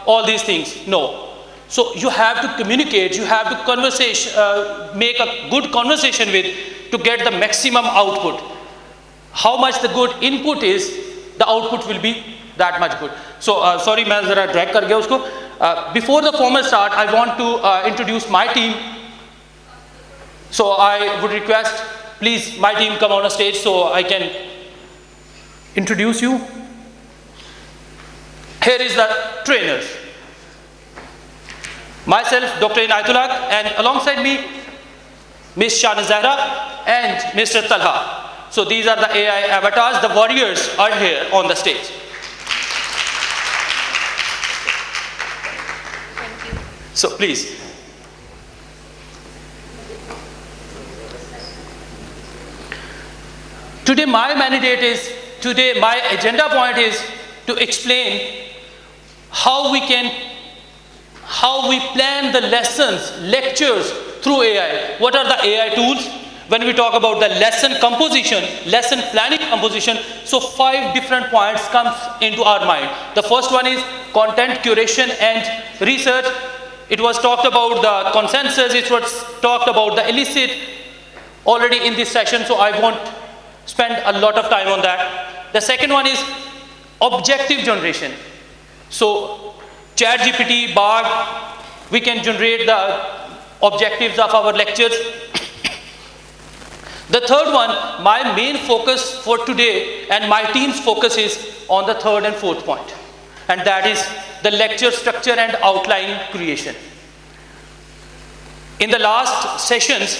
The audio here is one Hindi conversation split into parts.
all these things. No. So you have to communicate, you have to make a good conversation with to get the maximum output. How much the good input is, the output will be that much good. So sorry, मैं ज़रा drag कर गया उसको. Before the formal start, I want to introduce my team. So I would request, please, my team come on a stage so I can introduce you. Here is the trainers. Myself, Dr. Inayatullah, and alongside me, Ms. Shana Zahra and Mr. Talha. So these are the AI avatars. The warriors are here on the stage. Thank you. So please. Today my agenda point is to explain how we plan the lessons, lectures through AI. What are the AI tools? When we talk about the lesson composition, lesson planning composition, so 5 different points comes into our mind. The first one is content curation and research. It was talked about the consensus, it was talked about the illicit already in this session, so I won't spend a lot of time on that. The second one is objective generation. So ChatGPT, Bard, we can generate the objectives of our lectures. The third one, my main focus for today and my team's focus is on the third and fourth point, and that is the lecture structure and outline creation. In the last sessions,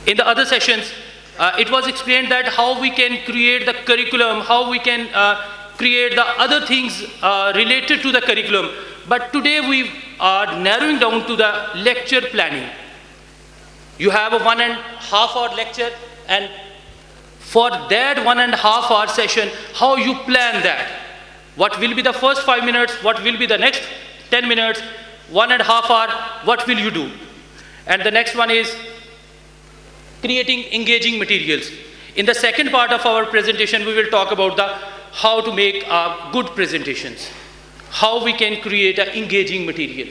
in the other sessions, it was explained that how we can create the curriculum, how we can create the other things related to the curriculum. But today we are narrowing down to the lecture planning. You have a 1.5 hour lecture, and for that 1.5 hour session, how you plan that? What will be the first 5 minutes? What will be the next 10 minutes? 1.5 hour, what will you do? And the next one is creating engaging materials. In the second part of our presentation, we will talk about how to make good presentations, how we can create an engaging material.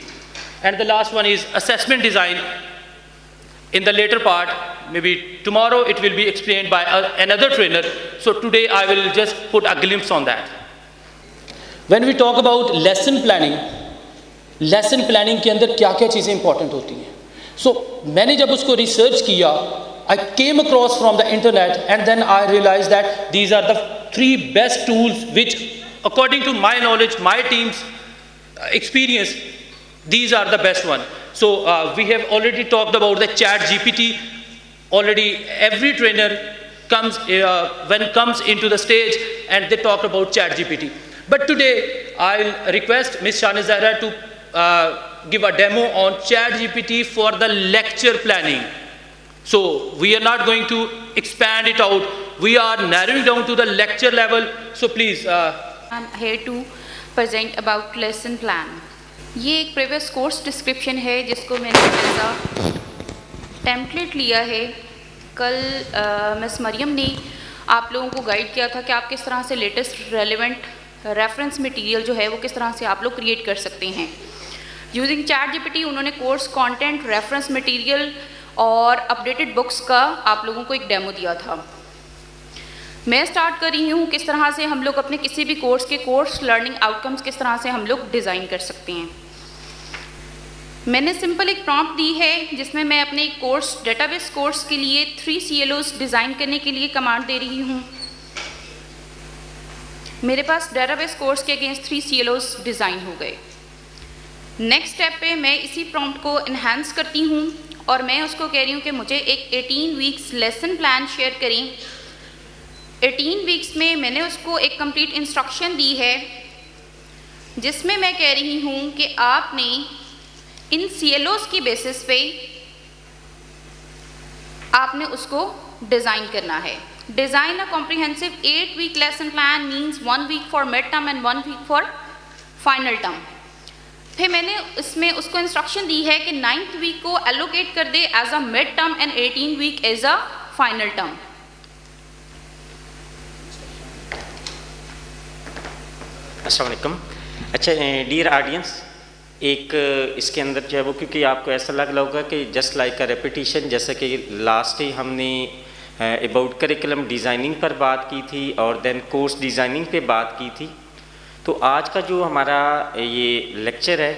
And the last one is assessment design. In the later part, maybe tomorrow, it will be explained by another trainer. So today I will just put a glimpse on that. When we talk about lesson planning के अंदर क्या-क्या चीज़ें important होती हैं? So मैंने जब उसको research किया, I came across from the internet, and then I realized that these are the 3 best tools which, according to my knowledge, my team's experience, these are the best one. So we have already talked about the ChatGPT. Already every trainer comes into the stage and they talk about ChatGPT. But today I'll request Ms. Shana Zahra to give a demo on ChatGPT for the lecture planning. So we are not going to expand it out. We are narrowing down to the lecture level. So please. I'm here to present about lesson plan. ये एक previous course description है जिसको मैंने ऐसा टेम्पलेट लिया है. कल मिस मरियम ने आप लोगों को गाइड किया था कि आप किस तरह से लेटेस्ट रेलेवेंट रेफरेंस मटेरियल जो है वो किस तरह से आप लोग क्रिएट कर सकते हैं. यूजिंग ChatGPT उन्होंने कोर्स कंटेंट, रेफरेंस मटेरियल और अपडेटेड बुक्स का आप लोगों को एक डेमो दिया था. मैं स्टार्ट कर रही हूँ किस तरह से हम लोग अपने किसी भी कोर्स के कोर्स लर्निंग आउटकम्स किस तरह से हम लोग डिज़ाइन कर सकते हैं. मैंने सिंपल एक प्रॉम्प्ट दी है जिसमें मैं अपने कोर्स डेटाबेस कोर्स के लिए 3 CLOs डिज़ाइन करने के लिए कमांड दे रही हूँ. मेरे पास डेटाबेस कोर्स के अगेंस्ट 3 CLOs डिज़ाइन हो गए. नेक्स्ट स्टेप पे मैं इसी प्रॉम्प्ट को इन्हांस करती हूँ और मैं उसको कह रही हूँ कि मुझे एक 18 वीक्स लेसन प्लान शेयर करें. 18 वीक्स में मैंने उसको एक कंप्लीट इंस्ट्रक्शन दी है जिसमें मैं कह रही हूँ कि आपने इन CLOs की बेसिस पे आपने उसको डिज़ाइन करना है. Design a comprehensive 8-week lesson plan means 1 week for mid term and 1 week for final term. फिर मैंने इसमें उसको इंस्ट्रक्शन दी है कि 9th week को एलोकेट कर दे as a mid term and 18 week as a final term. अस्सलाम वालेकुम। अच्छा डियर ऑडियंस, एक इसके अंदर जो है वो, क्योंकि आपको ऐसा लग रहा होगा कि जस्ट लाइक अ रेपिटिशन, जैसे कि लास्ट ही हमने अबाउट करिकुलम डिज़ाइनिंग पर बात की थी और देन कोर्स डिज़ाइनिंग पे बात की थी, तो आज का जो हमारा ये लेक्चर है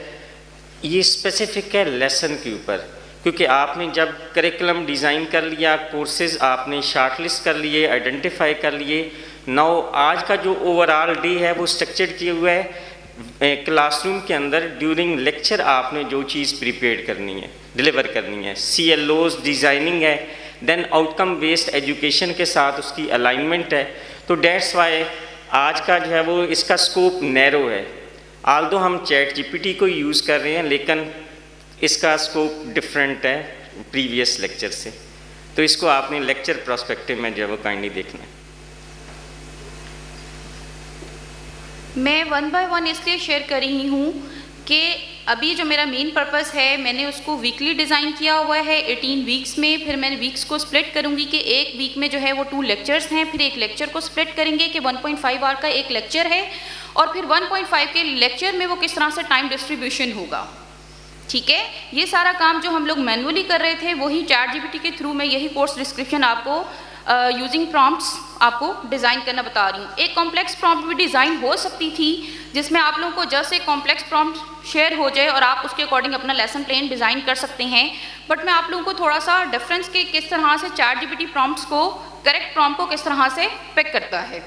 ये स्पेसिफिक है लेसन के ऊपर, क्योंकि आपने जब करिकुलम डिज़ाइन कर लिया, कोर्सेज आपने शार्टलिस्ट कर लिए, आइडेंटिफाई कर लिए, नाउ आज का जो ओवरऑल डे है वो स्ट्रक्चर्ड किया हुआ है क्लासरूम के अंदर। ड्यूरिंग लेक्चर आपने जो चीज़ प्रिपेयर करनी है, डिलीवर करनी है, CLOs डिज़ाइनिंग है, देन आउटकम बेस्ड एजुकेशन के साथ उसकी अलाइनमेंट है। तो डेट्स वाई आज का जो है वो इसका स्कोप नैरो है। आल्दो हम चैट GPT को यूज़ कर रहे हैं, लेकिन इसका स्कोप डिफरेंट है प्रीवियस लेक्चर से। तो इसको आपने लेक्चर प्रोस्पेक्टिव में जो है वो काइंडली देखना है। मैं 1 बाय 1 इसलिए शेयर कर रही हूँ कि अभी जो मेरा मेन पर्पस है, मैंने उसको वीकली डिज़ाइन किया हुआ है 18 वीक्स में। फिर मैंने वीक्स को स्प्लिट करूँगी कि एक वीक में जो है वो 2 लेक्चर्स हैं, फिर एक लेक्चर को स्प्लिट करेंगे कि 1.5 आवर का एक लेक्चर है, और फिर 1.5 के लेक्चर में वो किस तरह से टाइम डिस्ट्रीब्यूशन होगा। ठीक है, ये सारा काम जो हम लोग मैनुअली कर रहे थे वही चैट GPT के थ्रू मैं यही कोर्स डिस्क्रिप्शन आपको यूजिंग प्रॉम्प्ट्स आपको डिज़ाइन करना बता रही हूँ। एक कॉम्प्लेक्स प्रॉम्प्ट भी डिज़ाइन हो सकती थी जिसमें आप लोगों को जस्ट एक कॉम्प्लेक्स प्रॉम्प्ट शेयर हो जाए और आप उसके अकॉर्डिंग अपना लेसन प्लान डिज़ाइन कर सकते हैं, बट मैं आप लोगों को थोड़ा सा डिफरेंस के किस तरह से चैट GPT प्रॉम्प्ट्स को, करेक्ट प्रॉम्प्ट को किस तरह से पिक करता है।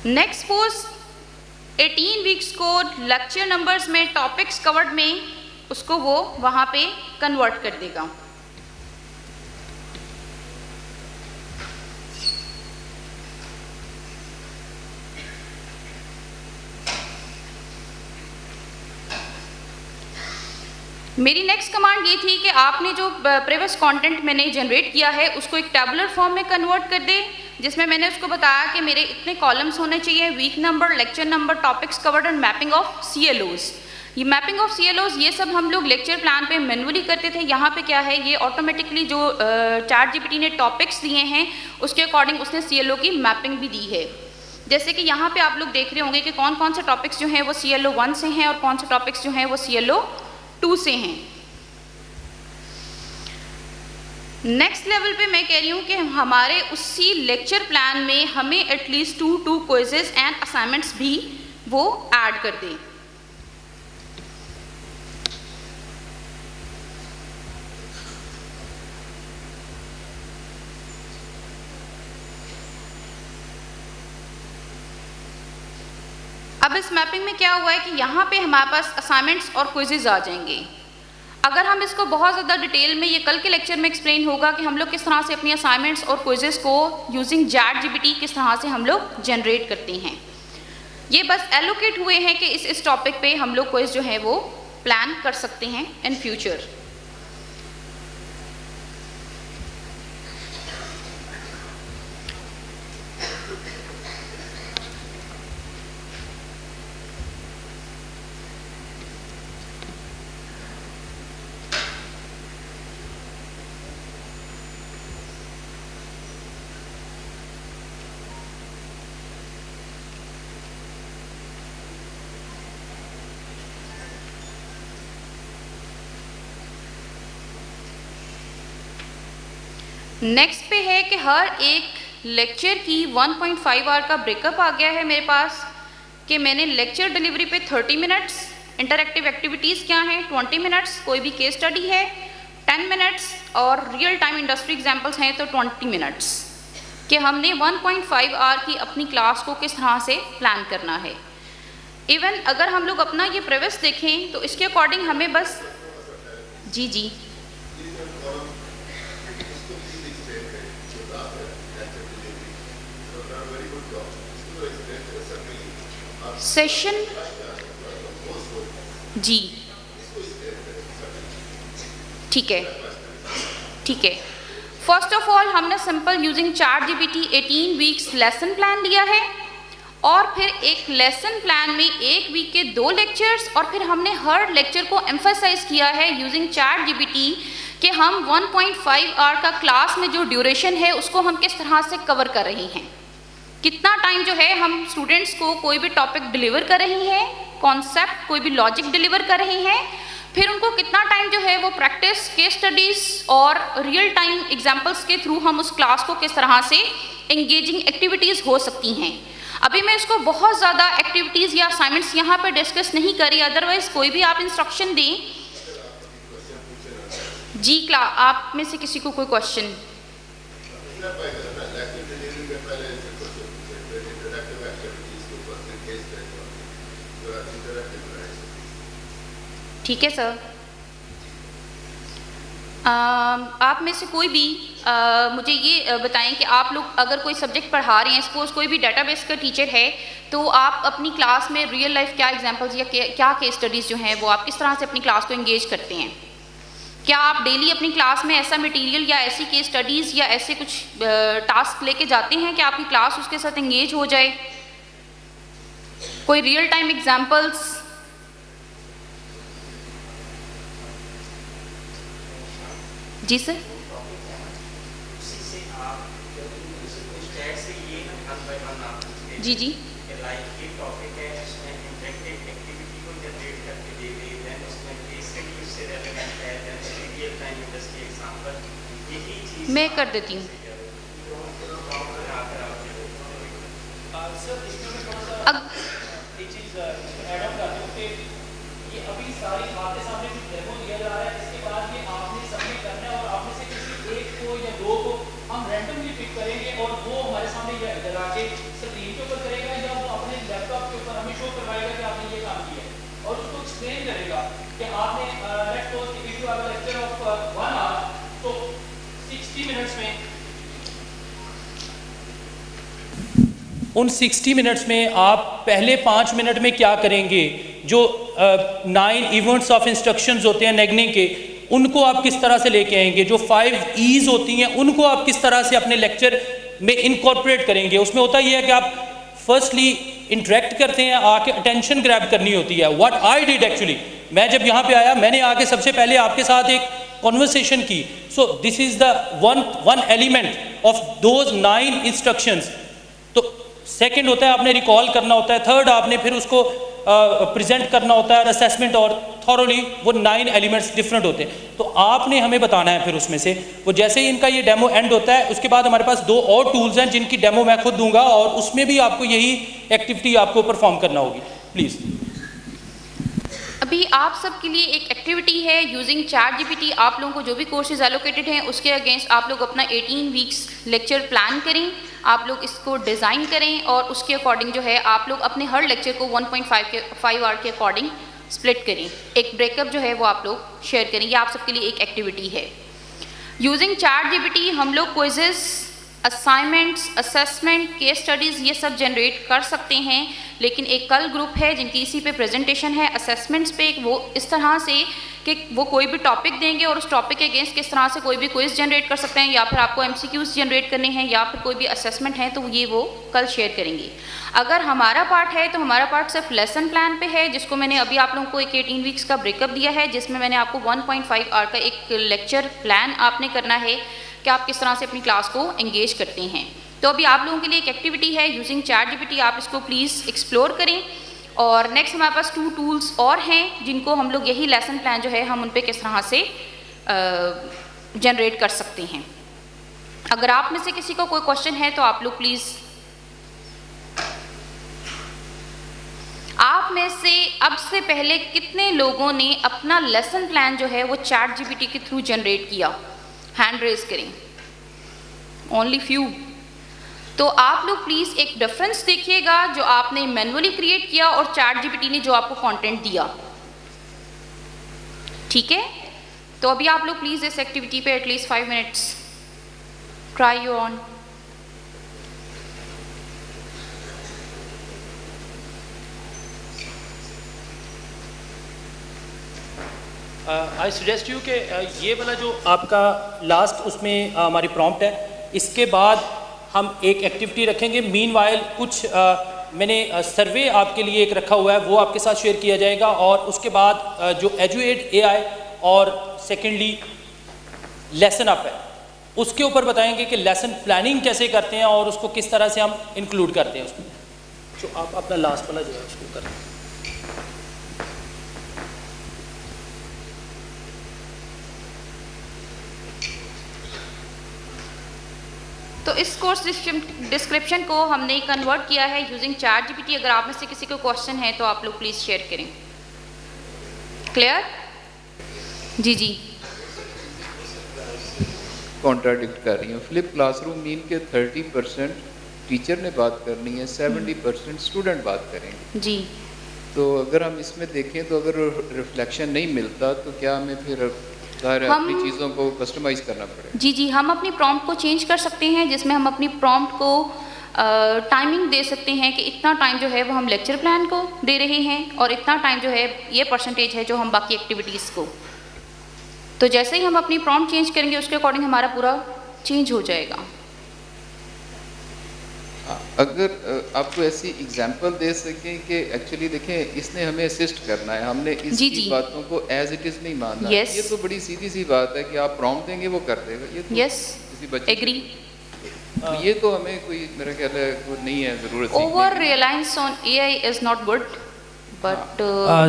नेक्स्ट कोर्स 18 वीक्स को लेक्चर नंबर्स में, टॉपिक्स कवर्ड में, उसको वो वहाँ पे कन्वर्ट कर देगा। मेरी नेक्स्ट कमांड ये थी कि आपने जो प्रीवियस कंटेंट मैंने जनरेट किया है उसको एक टैबुलर फॉर्म में कन्वर्ट कर दे, जिसमें मैंने उसको बताया कि मेरे इतने कॉलम्स होने चाहिए, week number, lecture number, topics covered and mapping of CLOs। ये मैपिंग ऑफ CLOs ये सब हम लोग लेक्चर प्लान पे मैनुअली करते थे। यहाँ पे क्या है, ये ऑटोमेटिकली जो चैट GPT ने टॉपिक्स दिए हैं उसके अकॉर्डिंग उसने CLO की मैपिंग भी दी है। जैसे कि यहाँ पे आप लोग देख रहे होंगे कि कौन कौन से टॉपिक्स जो हैं वो CLO 1 से हैं और कौन से टॉपिक्स जो हैं वो CLO 2 से हैं। नेक्स्ट लेवल पे मैं कह रही हूँ कि हमारे उसी लेक्चर प्लान में हमें एटलीस्ट 2 क्विजेज एंड असाइनमेंट्स भी वो ऐड कर दें। अब इस मैपिंग में क्या हुआ है कि यहाँ पे हमारे पास असाइनमेंट्स और क्विजेज आ जाएंगे। अगर हम इसको बहुत ज़्यादा डिटेल में, ये कल के लेक्चर में एक्सप्लेन होगा कि हम लोग किस तरह से अपनी असाइनमेंट्स और क्विजेस को यूजिंग चैट GPT किस तरह से हम लोग जनरेट करते हैं। ये बस एलोकेट हुए हैं कि इस टॉपिक पे हम लोग क्विज जो है वो प्लान कर सकते हैं इन फ्यूचर। नेक्स्ट पे है कि हर एक लेक्चर की 1.5 आवर का ब्रेकअप आ गया है मेरे पास, कि मैंने लेक्चर डिलीवरी पे 30 मिनट्स, इंटरैक्टिव एक्टिविटीज़ क्या हैं 20 मिनट्स, कोई भी केस स्टडी है 10 मिनट्स और रियल टाइम इंडस्ट्री एग्जांपल्स हैं तो 20 मिनट्स, कि हमने 1.5 आवर की अपनी क्लास को किस तरह से प्लान करना है। इवन अगर हम लोग अपना ये प्रीवियस देखें तो इसके अकॉर्डिंग हमें बस जी सेशन जी ठीक है। फर्स्ट ऑफ ऑल हमने simple using chat GPT 18 weeks lesson plan लिया है और फिर एक लेसन प्लान में एक वीक के 2 लेक्चर्स, और फिर हमने हर लेक्चर को एम्फसाइज किया है यूजिंग ChatGPT कि हम 1.5 आवर का क्लास में जो ड्यूरेशन है उसको हम किस तरह से कवर कर रहे हैं, कितना टाइम जो है हम स्टूडेंट्स को कोई भी टॉपिक डिलीवर कर रहे हैं, कॉन्सेप्ट कोई भी लॉजिक डिलीवर कर रहे हैं, फिर उनको कितना टाइम जो है वो प्रैक्टिस, केस स्टडीज़ और रियल टाइम एग्जांपल्स के थ्रू हम उस क्लास को किस तरह से एंगेजिंग एक्टिविटीज़ हो सकती हैं। अभी मैं इसको बहुत ज़्यादा एक्टिविटीज़ या असाइनमेंट्स यहाँ पर डिस्कस नहीं करी, अदरवाइज कोई भी आप इंस्ट्रक्शन दें। जी आप में से किसी को कोई क्वेश्चन? ठीक है सर। आप में से कोई भी मुझे ये बताएं कि आप लोग अगर कोई सब्जेक्ट पढ़ा रहे हैं, सपोज कोई भी डेटाबेस का टीचर है, तो आप अपनी क्लास में रियल लाइफ क्या एग्जांपल्स या क्या केस स्टडीज़ जो हैं वो आप किस तरह से अपनी क्लास को एंगेज करते हैं? क्या आप डेली अपनी क्लास में ऐसा मटेरियल या ऐसी केस स्टडीज़ या ऐसे कुछ टास्क लेके जाते हैं कि आपकी क्लास उसके साथ एंगेज हो जाए? कोई रियल टाइम एग्जांपल्स? जी सर। जी जी। मैं कर देती हूँ। ये अभी सारी बातें सामने कुछ डेमो दिया जा रहा है, इसके बाद ये आपने सबमिट करना है और आप में से किसी एक को या 2 को हम रैंडमली पिक करेंगे और वो हमारे सामने इधर आके स्क्रीन के ऊपर करेगा या वो अपने लैपटॉप के ऊपर हमें शो करवाएगा कि आपने ये काम किया है और उसको एक्सप्लेन करेगा कि आपने let's suppose if you have a lecture of 1 hour, तो 60 मिनट्स में उन 60 मिनट्स में आप पहले 5 मिनट में क्या करेंगे, जो 9 इवेंट्स ऑफ इंस्ट्रक्शंस होते हैं नेगनिंग के, उनको आप किस तरह से लेके आएंगे, जो 5 ईज होती हैं उनको आप किस तरह से अपने लेक्चर में इनकॉर्पोरेट करेंगे। उसमें होता ये है कि आप फर्स्टली इंटरेक्ट करते हैं, आके अटेंशन ग्रैब करनी होती है। व्हाट आई डिड एक्चुअली, मैं जब यहाँ पे आया मैंने आके सबसे पहले आपके साथ एक कॉन्वर्सेशन की। सो this is the one element of those 9 instructions. तो सेकंड होता है आपने रिकॉल करना होता है, थर्ड आपने फिर उसको प्रेजेंट करना होता है, असेसमेंट, और थॉरोली वो 9 एलिमेंट्स डिफरेंट होते हैं। तो आपने हमें बताना है फिर उसमें से वो जैसे ही इनका ये डेमो एंड होता है उसके बाद हमारे पास 2 और टूल्स हैं जिनकी डेमो मैं खुद दूंगा और उसमें भी आपको यही एक्टिविटी आपको परफॉर्म करना होगी। प्लीज़। अभी आप सब के लिए एक एक्टिविटी है यूजिंग ChatGPT। आप लोगों को जो भी कोर्सेज एलोकेटेड हैं उसके अगेंस्ट आप लोग अपना 18 वीक्स लेक्चर प्लान करें, आप लोग इसको डिज़ाइन करें और उसके अकॉर्डिंग जो है आप लोग अपने हर लेक्चर को 1.5 आवर के अकॉर्डिंग स्प्लिट करें। एक ब्रेकअप जो है वो आप लोग शेयर करें। ये आप सबके लिए एक एक्टिविटी है। यूजिंग ChatGPT हम लोग quizzes, assignments, assessment, case studies ये सब जनरेट कर सकते हैं, लेकिन एक कल ग्रुप है जिनकी इसी पे प्रेजेंटेशन है असेसमेंट्स पे। वो इस तरह से कि वो कोई भी टॉपिक देंगे और उस टॉपिक के अगेंस्ट किस तरह से कोई भी क्विज जनरेट कर सकते हैं, या फिर आपको MCQs जनरेट करने हैं, या फिर कोई भी असेसमेंट है, तो ये वो कल शेयर करेंगे। अगर हमारा पार्ट है तो हमारा पार्ट सिर्फ लेसन प्लान पे है, जिसको मैंने अभी आप लोगों को एक 18 वीक्स का ब्रेकअप दिया है, जिसमें मैंने आपको 1.5 आवर का एक लेक्चर प्लान आपने करना है कि आप किस तरह से अपनी क्लास को एंगेज करते हैं। तो अभी आप लोगों के लिए एक एक्टिविटी है यूजिंग ChatGPT, आप इसको प्लीज़ एक्सप्लोर करें। और नेक्स्ट हमारे पास 2 टूल्स और हैं जिनको हम लोग यही लेसन प्लान जो है हम उन पे किस तरह से जनरेट कर सकते हैं। अगर आप में से किसी को कोई क्वेश्चन है तो आप लोग प्लीज़। आप में से अब से पहले कितने लोगों ने अपना लेसन प्लान जो है वो ChatGPT के थ्रू जनरेट किया? हैंड रेज करें। Only few. तो आप लोग प्लीज़ एक डिफरेंस देखिएगा जो आपने मैन्युअली क्रिएट किया और ChatGPT ने जो आपको कंटेंट दिया। ठीक है, तो अभी आप लोग प्लीज़ इस एक्टिविटी पे at least 5 minutes try you on. I suggest you कि ये वाला जो आपका लास्ट उसमें हमारी प्रॉम्प्ट है, इसके बाद हम एक एक्टिविटी रखेंगे। मीनवाइल कुछ मैंने सर्वे आपके लिए एक रखा हुआ है, वो आपके साथ शेयर किया जाएगा, और उसके बाद जो एजुएट AI और सेकेंडली लेसन अप है, उसके ऊपर बताएंगे कि लेसन प्लानिंग कैसे करते हैं और उसको किस तरह से हम इंक्लूड करते हैं उसमें। जो आप अपना लास्ट वाला जो है उसको करें। तो इस कोर्स डिस्क्रिप्शन को हमने कन्वर्ट किया है यूजिंग ChatGPT। अगर आप में से किसी को क्वेश्चन है तो आप लोग प्लीज़ शेयर करें। क्लियर? जी जी। कॉन्ट्राडिक्ट कर रही हूँ। फ्लिप क्लासरूम मीन के 30% टीचर ने बात करनी है, 70% स्टूडेंट बात करेंगे। जी। तो अगर हम इसमें देखें तो अगर रिफ्लेक्शन नहीं मिलता तो क्या हमें फिर अपनी चीज़ों को कस्टमाइज़ करना पड़ेगा? जी जी, हम अपनी प्रॉम्प्ट को चेंज कर सकते हैं, जिसमें हम अपनी प्रॉम्प्ट को टाइमिंग दे सकते हैं कि इतना टाइम जो है वो हम लेक्चर प्लान को दे रहे हैं और इतना टाइम जो है ये परसेंटेज है जो हम बाकी एक्टिविटीज़ को। तो जैसे ही हम अपनी प्रॉम्प्ट चेंज करेंगे उसके अकॉर्डिंग हमारा पूरा चेंज हो जाएगा। अगर आपको ऐसी एग्जांपल दे सकें कि एक्चुअली देखें इसने हमें असिस्ट करना है, हमने इसकी बातों को एज इट इज़ नहीं मानना। ये तो बड़ी सीधी सी बात है कि आप प्रॉम्प्ट देंगे वो कर देगा। ये तो किसी बच्चे एग्री। तो ये तो हमें कोई मेरा ख्याल है वो नहीं है ज़रूरत। Over reliance on AI is not good, but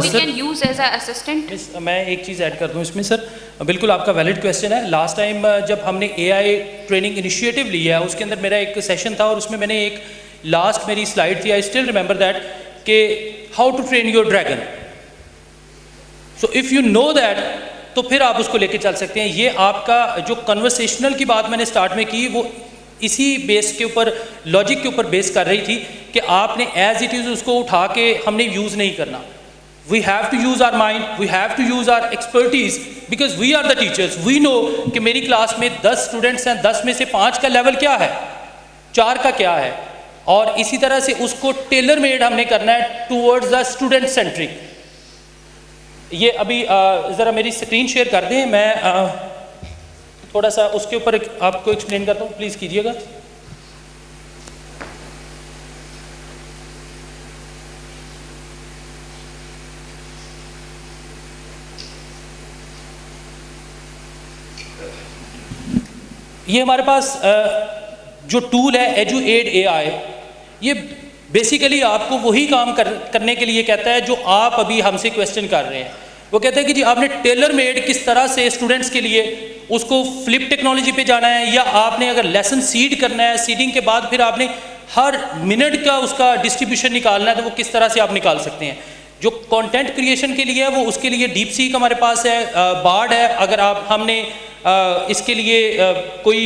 we can use as a assistant. मैं एक चीज़ ऐड कर दूं इसमें सर, बिल्कुल आपका वैलिड क्वेश्चन है। लास्ट टाइम जब हमने AI ट्रेनिंग इनिशिएटिव लिया है उसके अंदर मेरा एक सेशन था और उसमें मैंने एक लास्ट मेरी स्लाइड थी, आई स्टिल रिमेंबर दैट, कि how to train your dragon. So if you know that तो फिर आप उसको लेके चल सकते हैं। ये आपका जो कन्वर्सेशनल की बात मैंने स्टार्ट में की वो इसी बेस के ऊपर, लॉजिक के ऊपर बेस कर रही थी कि आपने एज इट इज़ उसको उठा के हमने यूज़ नहीं करना। We have to use our mind, we have to use our expertise, because we are the teachers. We know कि मेरी क्लास में 10 स्टूडेंट्स हैं, 10 में से 5 का लेवल क्या है, 4 का क्या है, और इसी तरह से उसको टेलर मेड हमने करना है टूवर्ड्स द स्टूडेंट सेंट्रिक। ये अभी ज़रा मेरी स्क्रीन शेयर कर दें, मैं थोड़ा सा उसके ऊपर आपको एक्सप्लेन करता हूँ, प्लीज़ कीजिएगा। ये हमारे पास जो टूल है एजुएट AI, ये बेसिकली आपको वही काम करने के लिए कहता है जो आप अभी हमसे क्वेश्चन कर रहे हैं। वो कहता है कि जी आपने टेलर मेड किस तरह से स्टूडेंट्स के लिए उसको फ्लिप टेक्नोलॉजी पे जाना है, या आपने अगर लेसन सीड करना है, सीडिंग के बाद फिर आपने हर मिनट का उसका डिस्ट्रीब्यूशन निकालना है, तो वो किस तरह से आप निकाल सकते हैं। जो कंटेंट क्रिएशन के लिए है वो उसके लिए डीप सीक हमारे पास है, बार्ड है। अगर हमने इसके लिए कोई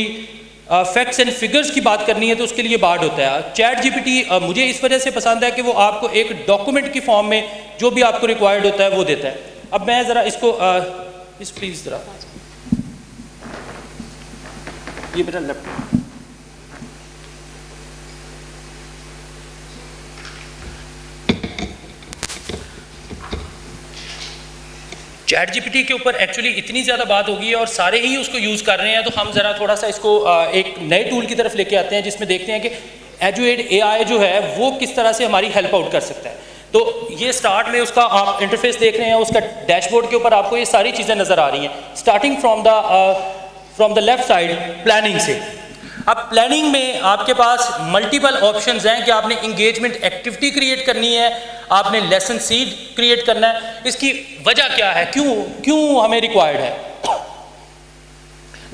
फैक्ट्स एंड फिगर्स की बात करनी है तो उसके लिए बार्ड होता है। ChatGPT मुझे इस वजह से पसंद है कि वो आपको एक डॉक्यूमेंट की फॉर्म में जो भी आपको रिक्वायर्ड होता है वो देता है। अब मैं ज़रा इसको प्लीज़ ज़रा ये मेरा लैपटॉप, ChatGPT के ऊपर एक्चुअली इतनी ज़्यादा बात होगी है और सारे ही उसको यूज़ कर रहे हैं, तो हम ज़रा थोड़ा सा इसको एक नए टूल की तरफ लेके आते हैं जिसमें देखते हैं कि एजुएट AI जो है वो किस तरह से हमारी हेल्प आउट कर सकता है। तो ये स्टार्ट में उसका आप इंटरफेस देख रहे हैं, उसका डैशबोर्ड के ऊपर आपको ये सारी चीज़ें नज़र आ रही हैं, starting from the left side planning से। अब प्लानिंग में आपके पास मल्टीपल ऑप्शंस हैं कि आपने इंगेजमेंट एक्टिविटी क्रिएट करनी है, आपने लेसन सीड क्रिएट करना है। इसकी वजह क्या है, क्यों हमें रिक्वायर्ड है।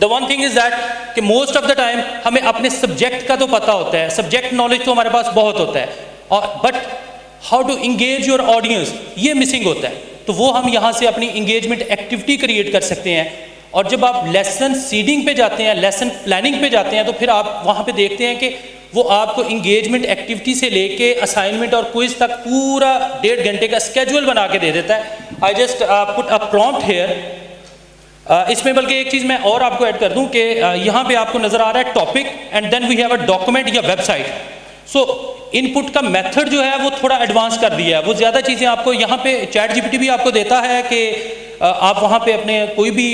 The one thing is that कि मोस्ट ऑफ द टाइम हमें अपने सब्जेक्ट का तो पता होता है, सब्जेक्ट नॉलेज तो हमारे पास बहुत होता है, और but how to engage your audience ये मिसिंग होता है। तो वो हम यहाँ से अपनी इंगेजमेंट एक्टिविटी क्रिएट कर सकते हैं। और जब आप लेसन सीडिंग पे जाते हैं, लेसन प्लानिंग पे जाते हैं, तो फिर आप वहाँ पे देखते हैं कि वो आपको इंगेजमेंट एक्टिविटी से लेके असाइनमेंट और क्विज तक पूरा 1.5 घंटे का स्केड्यूल बना के दे देता है। I just put a prompt here. इसमें बल्कि एक चीज़ मैं और आपको ऐड कर दूं कि यहाँ पे आपको नज़र आ रहा है topic and then we have a document या वेबसाइट। सो इनपुट का मेथड जो है वो थोड़ा एडवांस कर दिया है, वो ज़्यादा चीज़ें आपको यहाँ पे ChatGPT भी आपको देता है कि आप वहाँ पे अपने कोई भी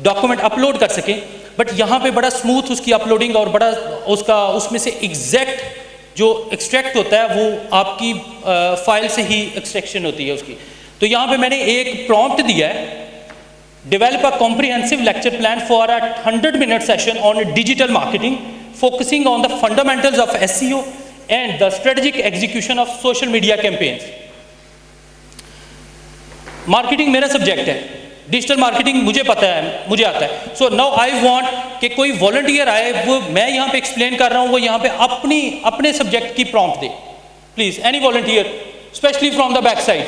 डॉक्यूमेंट अपलोड कर सकें, बट यहाँ पे बड़ा स्मूथ उसकी अपलोडिंग और बड़ा उसका उसमें से एग्जैक्ट जो एक्सट्रैक्ट होता है वो आपकी फाइल से ही एक्सट्रैक्शन होती है उसकी। तो यहाँ पे मैंने एक प्रॉम्प्ट दिया है, develop a comprehensive lecture plan for a 100-minute session on digital marketing focusing on the fundamentals of SEO and the strategic execution of social media campaigns. Marketing मेरा सब्जेक्ट है, डिजिटल मार्केटिंग मुझे पता है, मुझे आता है। सो नाउ आई वांट कि कोई वॉलंटियर आए, वो मैं यहाँ पे एक्सप्लेन कर रहा हूँ, वो यहाँ पे अपने सब्जेक्ट की प्रॉम्प्ट दे। Please any volunteer, specially from the back side.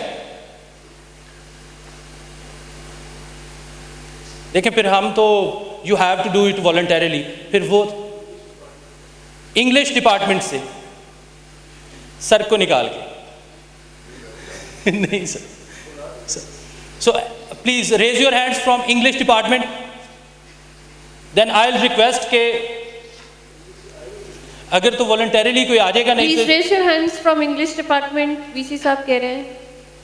देखें फिर हम तो you have to do it voluntarily. फिर वो इंग्लिश डिपार्टमेंट से सर को निकाल के नहीं sir. So please raise your hands from English department. Then I'll request के अगर तो voluntarily कोई आ जाएगा नहीं Please raise your hands from English department. VC साहब कह रहे हैं.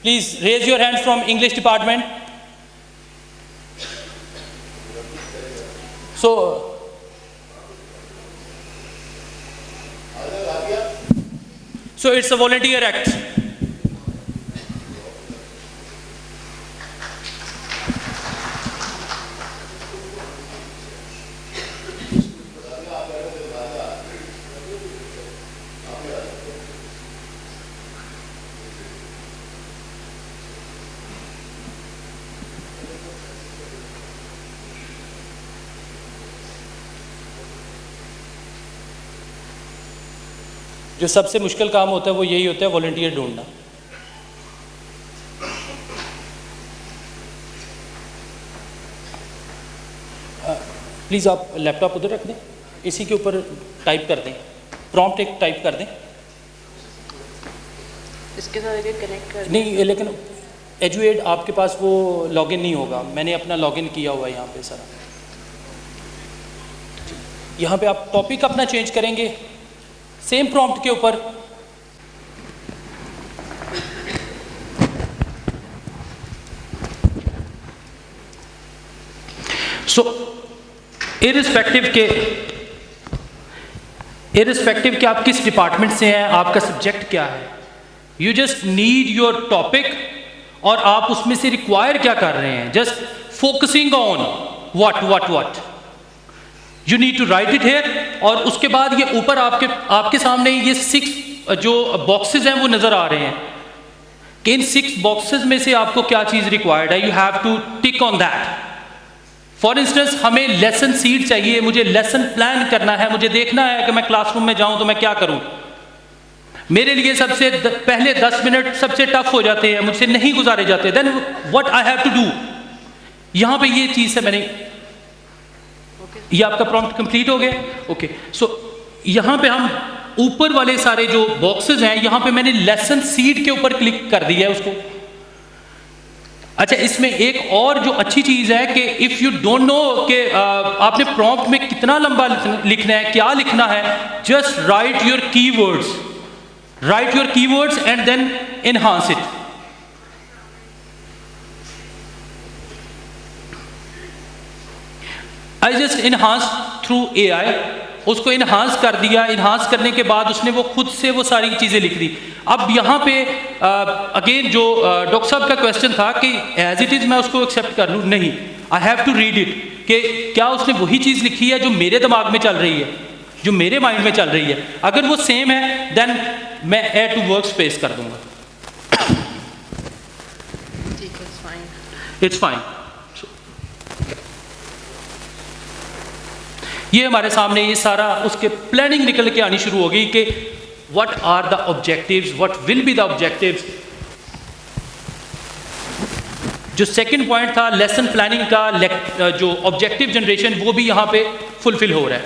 Please raise your hands from English department. So it's a volunteer act. जो सबसे मुश्किल काम होता है वो यही होता है, वॉलंटियर ढूंढना। प्लीज़ आप लैपटॉप उधर रख दें, इसी के ऊपर टाइप कर दें, प्रॉम्प्ट एक टाइप कर दें। इसके साथ कनेक्ट कर नहीं, लेकिन एजुएड आपके पास वो लॉगिन नहीं होगा, मैंने अपना लॉगिन किया हुआ है यहाँ पे सारा। यहाँ पे आप टॉपिक अपना चेंज करेंगे सेम प्रॉम्प्ट के ऊपर। सो इररिस्पेक्टिव के आप किस डिपार्टमेंट से हैं, आपका सब्जेक्ट क्या है, you just need your topic और आप उसमें से रिक्वायर क्या कर रहे हैं, just focusing on what you need to write it here. और उसके बाद ये ऊपर आपके सामने ये 6 जो बॉक्सेस हैं वो नजर आ रहे हैं कि इन 6 बॉक्सेस में से आपको क्या चीज रिक्वायर्ड है, you have to tick on that. For instance हमें लेसन सीड चाहिए, मुझे लेसन प्लान करना है, मुझे देखना है कि मैं क्लासरूम में जाऊं तो मैं क्या करूं। मेरे लिए सबसे पहले 10 मिनट सबसे टफ हो जाते हैं, मुझसे नहीं गुजारे जाते, then what I have to do. यहां पे ये चीज है, मैंने ये आपका प्रॉम्प्ट कंप्लीट हो गया। ओके, सो यहाँ पे हम ऊपर वाले सारे जो बॉक्सेस हैं, यहाँ पे मैंने लेसन सीड के ऊपर क्लिक कर दिया है उसको। अच्छा, इसमें एक और जो अच्छी चीज है कि इफ यू डोंट नो कि आपने प्रॉम्प्ट में कितना लंबा लिखना है, क्या लिखना है, just write your keywords and then enhance it. I just enhance through AI, उसको इनहांस कर दिया। इनहांस करने के बाद उसने वो खुद से वो सारी चीज़ें लिख दी। अब यहाँ पे अगेन जो डॉक्टर साहब का क्वेश्चन था कि एज इट इज़ मैं उसको एक्सेप्ट कर लूँ, नहीं, I have to read it कि क्या उसने वही चीज़ लिखी है जो मेरे दिमाग में चल रही है, जो मेरे माइंड में चल रही है। अगर वो सेम है देन मैं ऐड टू वर्क स्पेस कर दूंगा। It's fine. ये हमारे सामने ये सारा उसके प्लानिंग निकल के आनी शुरू हो गई कि what are the objectives, what will be the objectives. जो सेकंड पॉइंट था लेसन प्लानिंग का, जो ऑब्जेक्टिव जनरेशन, वो भी यहां पे फुलफिल हो रहा है।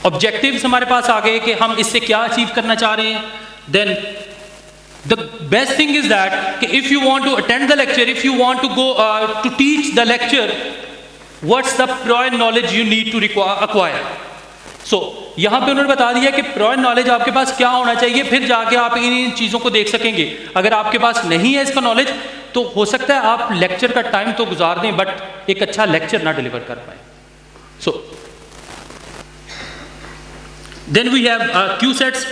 ऑब्जेक्टिव्स हमारे पास आ गए कि हम इससे क्या अचीव करना चाह रहे हैं। Then the best thing is that if you want to attend the lecture, if you want to go to teach the lecture, what's the prior knowledge you need to acquire. So यहाँ पे उन्होंने बता दिया कि prior knowledge आपके पास क्या होना चाहिए, फिर जाके आप इन चीज़ों को देख सकेंगे। अगर आपके पास नहीं है इसका नॉलेज तो हो सकता है आप लेक्चर का टाइम तो गुजार दें बट एक अच्छा लेक्चर ना डिलीवर कर पाए। So then we have Q sets.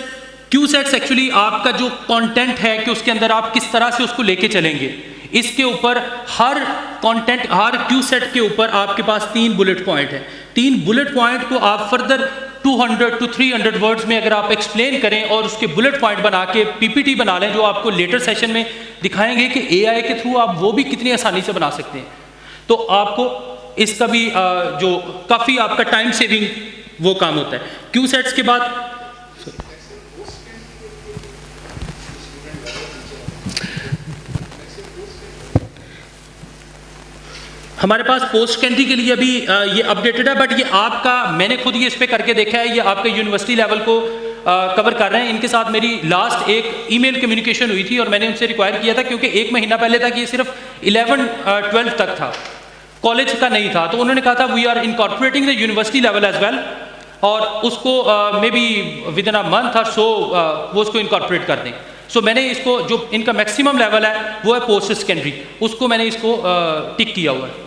Q sets actually आपका जो कंटेंट है कि उसके अंदर आप किस तरह से उसको लेके चलेंगे, इसके ऊपर हर कंटेंट, हर क्यू सेट के ऊपर आपके पास 3 बुलेट पॉइंट है। 3 बुलेट पॉइंट को आप फर्दर 200 to 300 वर्ड्स में अगर आप एक्सप्लेन करें और उसके बुलेट पॉइंट बना के पीपीटी बना लें, जो आपको लेटर सेशन में दिखाएंगे कि एआई के थ्रू आप वो भी कितनी आसानी से बना सकते हैं, तो आपको इसका भी जो काफ़ी आपका टाइम सेविंग वो काम होता है। क्यू सेट्स के बाद हमारे पास पोस्ट सेकेंडरी के लिए अभी ये अपडेटेड है, बट ये आपका, मैंने खुद ये इस पे करके देखा है, ये आपके यूनिवर्सिटी लेवल को कवर कर रहे हैं। इनके साथ मेरी लास्ट एक ईमेल कम्युनिकेशन हुई थी और मैंने उनसे रिक्वायर किया था, क्योंकि 1 महीना पहले तक ये सिर्फ 11-12 तक था, कॉलेज का नहीं था, तो उन्होंने कहा था we are incorporating the university level as well, और उसको maybe within a month और सो वो उसको इनकॉर्पोरेट कर दें। सो मैंने इसको, जो इनका मैक्सिमम लेवल है वो है पोस्ट सेकेंडरी, उसको मैंने इसको टिक किया हुआ है।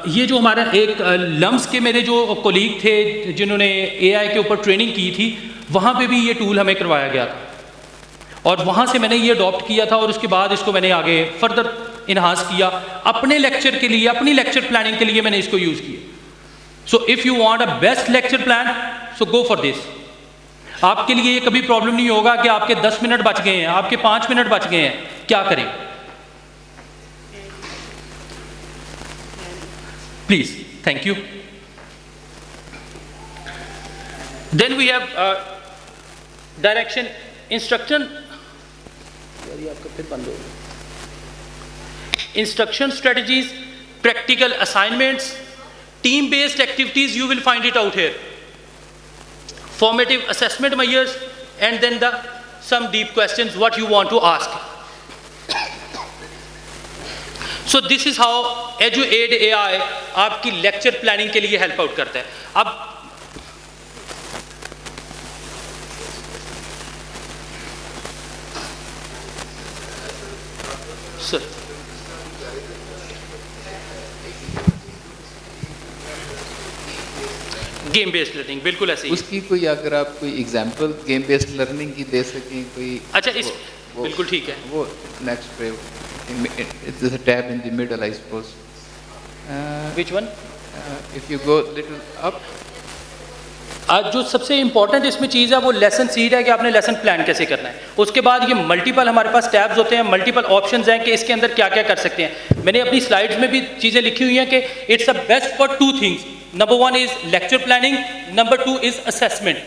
ये जो हमारा एक लम्स के मेरे जो कोलीग थे जिन्होंने एआई के ऊपर ट्रेनिंग की थी, वहाँ पे भी ये टूल हमें करवाया गया था और वहाँ से मैंने ये अडॉप्ट किया था और उसके बाद इसको मैंने आगे फर्दर इन्हांस किया अपने लेक्चर के लिए, अपनी लेक्चर प्लानिंग के लिए मैंने इसको यूज़ किया। सो if you want a best lecture plan, so go for this. आपके लिए ये कभी प्रॉब्लम नहीं होगा कि आपके 10 मिनट बच गए हैं, आपके 5 मिनट बच गए हैं, क्या करें। Please, thank you. Then we have direction, instruction. Instruction strategies, practical assignments, team-based activities. You will find it out here. Formative assessment measures, and then some deep questions what you want to ask. So this is how EduAid AI आपकी लेक्चर प्लानिंग के लिए हेल्प आउट करता है। अब सर गेम बेस्ड लर्निंग बिल्कुल ऐसे ही, उसकी कोई अगर आप कोई एग्जांपल गेम बेस्ड लर्निंग की दे सकें कोई। अच्छा, इस बिल्कुल ठीक है, वो नेक्स्ट पे there's a tab in the middle, I suppose. Which one? If you go little up. आज जो सबसे इंपॉर्टेंट इसमें चीज़ है वो लेसन सीड है कि आपने लेसन प्लान कैसे करना है। उसके बाद ये मल्टीपल हमारे पास टैब्स होते हैं, मल्टीपल ऑप्शंस हैं कि इसके अंदर क्या क्या कर सकते हैं। मैंने अपनी स्लाइड्स में भी चीज़ें लिखी हुई हैं कि it's a best for 2 things. Number 1 is lecture planning, number 2 is assessment.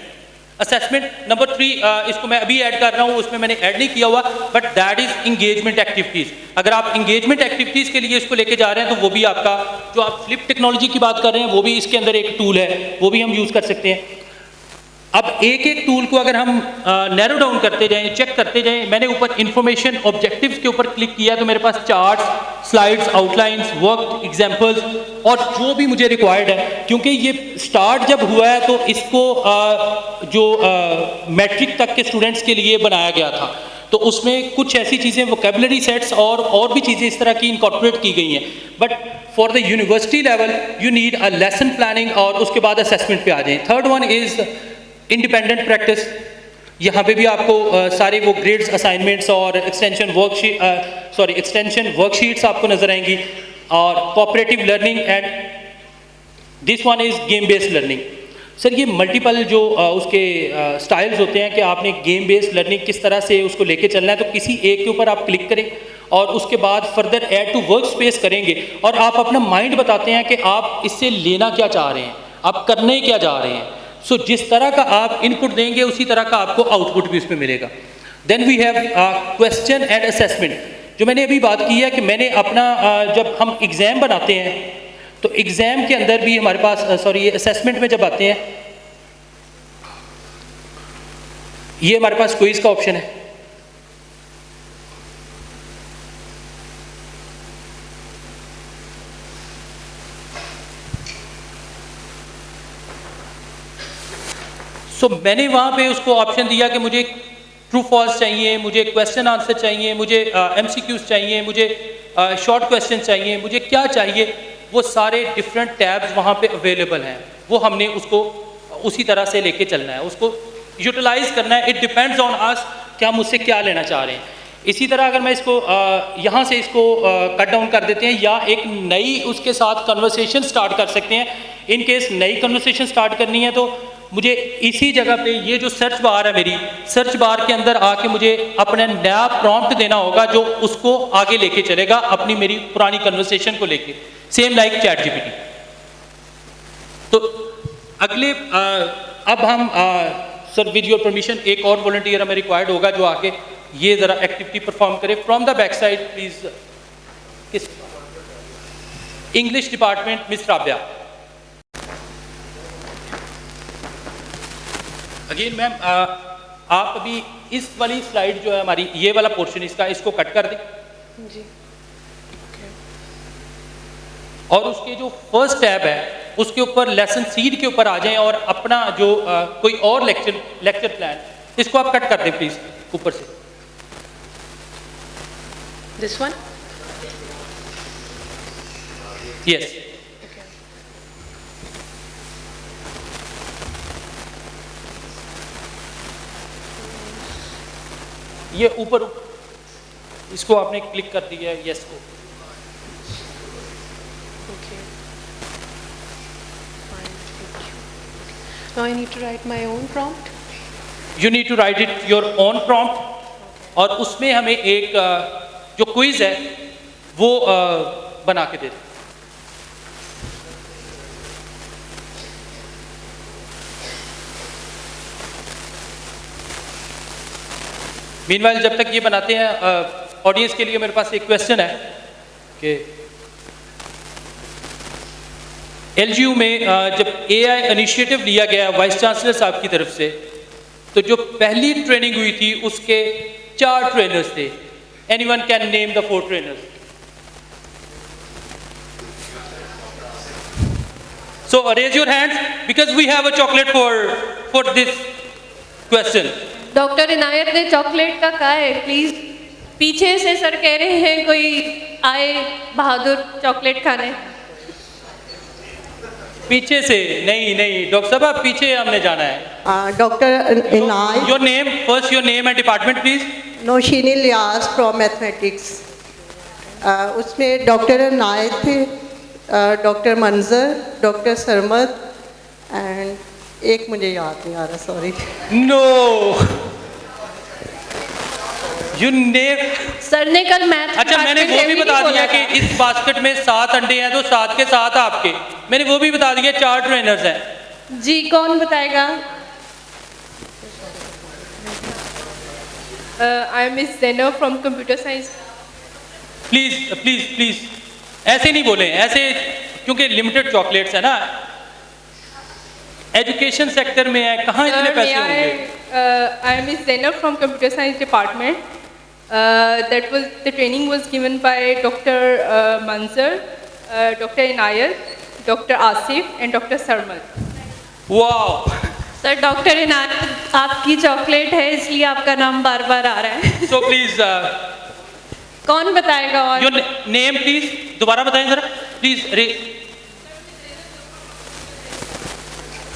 Number 3 इसको मैं अभी ऐड कर रहा हूँ, उसमें मैंने ऐड नहीं किया हुआ, but that is engagement activities. अगर आप इंगेजमेंट एक्टिविटीज़ के लिए इसको लेके जा रहे हैं तो वो भी आपका, जो आप फ्लिप टेक्नोलॉजी की बात कर रहे हैं, वो भी इसके अंदर एक टूल है, वो भी हम यूज़ कर सकते हैं। अब एक एक टूल को अगर हम नैरो डाउन करते जाएं, चेक करते जाएं, मैंने ऊपर इंफॉर्मेशन ऑब्जेक्टिव्स के ऊपर क्लिक किया तो मेरे पास charts, slides, outlines, work, examples और जो भी मुझे रिक्वायर्ड है। क्योंकि ये स्टार्ट जब हुआ है तो इसको जो मैट्रिक तक के स्टूडेंट्स के लिए बनाया गया था, तो उसमें कुछ ऐसी चीज़ें, वोकेबलरी सेट्स और भी चीज़ें इस तरह की इनकॉर्पोरेट की गई हैं। But for the university level you need a lesson planning और उसके बाद असेसमेंट पे आ जाएं। Third one is independent practice. यहाँ पे भी आपको सारे वो ग्रेड्स, असाइनमेंट्स और एक्सटेंशन वर्कशीट्स आपको नजर आएंगी, और cooperative learning, and this one is game based learning. Sir ये मल्टीपल जो उसके स्टाइल्स होते हैं कि आपने गेम बेस्ड लर्निंग किस तरह से उसको लेके चलना है, तो किसी एक के ऊपर आप क्लिक करें और उसके बाद further add to workspace करेंगे और आप अपना माइंड बताते हैं कि आप इससे लेना क्या चाह रहे हैं, आप करने क्या जा रहे हैं। सो जिस तरह का आप इनपुट देंगे उसी तरह का आपको आउटपुट भी उसमें मिलेगा। Then we have question and assessment. जो मैंने अभी बात की है कि मैंने अपना जब हम एग्ज़ाम बनाते हैं तो एग्ज़ाम के अंदर भी हमारे पास ये असेसमेंट में जब आते हैं, ये हमारे पास क्विज का ऑप्शन है। सो मैंने वहाँ पे उसको ऑप्शन दिया कि मुझे ट्रू फॉल्स चाहिए, मुझे क्वेश्चन आंसर चाहिए, मुझे MCQs चाहिए, मुझे शॉर्ट क्वेश्चन चाहिए, मुझे क्या चाहिए। वो सारे डिफरेंट टैब्स वहाँ पे अवेलेबल हैं, वो हमने उसको उसी तरह से लेके चलना है, उसको यूटिलाइज करना है। इट डिपेंड्स ऑन अस कि हम उससे क्या लेना चाह रहे हैं। इसी तरह अगर मैं इसको यहाँ से इसको कट डाउन कर देते हैं या एक नई उसके साथ कन्वर्सेशन स्टार्ट कर सकते हैं। इन केस नई कन्वर्सेशन स्टार्ट करनी है तो मुझे इसी जगह पे ये जो सर्च बार है, मेरी सर्च बार के अंदर आके मुझे अपना नया प्रॉम्प्ट देना होगा जो उसको आगे लेके चलेगा अपनी मेरी पुरानी कन्वर्सेशन को लेके, सेम लाइक चैट जीपीटी। तो अगले अब हम सर विद योर परमिशन एक और वॉलंटियर हमें रिक्वायर्ड होगा जो आके ये ज़रा एक्टिविटी परफॉर्म करे। From the back side please, किस English department miss Rabia. Again ma'am आप अभी इस वाली स्लाइड जो है हमारी, ये वाला पोर्शन इसका, इसको कट कर दें जी। और उसके जो फर्स्ट टैब है उसके ऊपर लेसन सीड के ऊपर आ जाएं और अपना जो कोई और लेक्चर प्लान इसको आप कट कर दें प्लीज ऊपर से। This one? Yes. Okay. ये ऊपर इसको आपने क्लिक कर दिया है, यस को। Okay. Fine. Thank you. Now I need to write my own prompt. You need to write it your own prompt, और उसमें हमें एक जो क्विज है वो बना के दे दें। मीनवाइल जब तक ये बनाते हैं, ऑडियंस के लिए मेरे पास एक क्वेश्चन है कि एलजीयू में जब एआई इनिशिएटिव लिया गया वाइस चांसलर साहब की तरफ से, तो जो पहली ट्रेनिंग हुई थी उसके 4 ट्रेनर्स थे। Anyone can name the 4 trainers? So raise your hands because we have a chocolate for this question. Doctor Inayat ने चॉकलेट का कहा है, प्लीज पीछे से सर कह रहे हैं कोई आए बहादुर चॉकलेट खाने। पीछे से नहीं डॉक्टर साहब आप पीछे हमने जाना है। Doctor Inayat. Your name first, your name and department please. Nausheen Ilyas from mathematics. उसमें डॉक्टर इनायत थे, डॉक्टर मंजर, डॉक्टर सरमद एंड एक मुझे याद नहीं आ रहा, sorry. No you name sir ने कल मैथ। अच्छा मैंने वो भी बता दिया कि इस बास्केट में 7 अंडे हैं तो 7 के 7 आपके, मैंने वो भी बता दिया 4 ट्रेनर्स हैं। जी कौन बताएगा? I am miss Zainab from computer science. Please ऐसे नहीं बोलें, ऐसे क्योंकि लिमिटेड चॉकलेट्स है ना, एजुकेशन सेक्टर में है, कहाँ इतने पैसे होंगे। I am miss Zainab from computer science department. That was the training was given by Dr. Manzar, Dr. Inayat, Dr. Asif and Dr. Sarmal. Wow! Sir doctor Inayat आपकी चॉकलेट है इसलिए आपका नाम बार बार आ रहा है। So please कौन बताएगा? और your name please, दोबारा बताएं जरा please.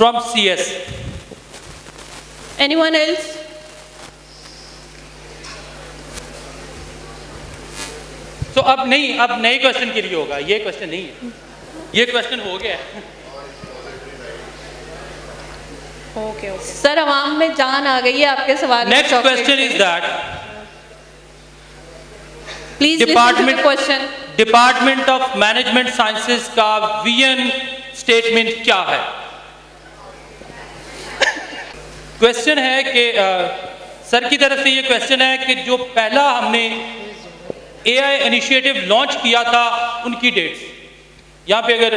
From CS. Anyone else? So अब नए क्वेश्चन के लिए होगा, ये क्वेश्चन नहीं है, ये क्वेश्चन हो गया है। ओके सर अवाम में जान आ गई है आपके सवाल। Next question is that please question department of management sciences का विजन स्टेटमेंट क्या है? क्वेश्चन है कि सर की तरफ से ये क्वेश्चन है कि जो पहला हमने एआई इनिशिएटिव लॉन्च किया था उनकी डेट्स, यहाँ पे अगर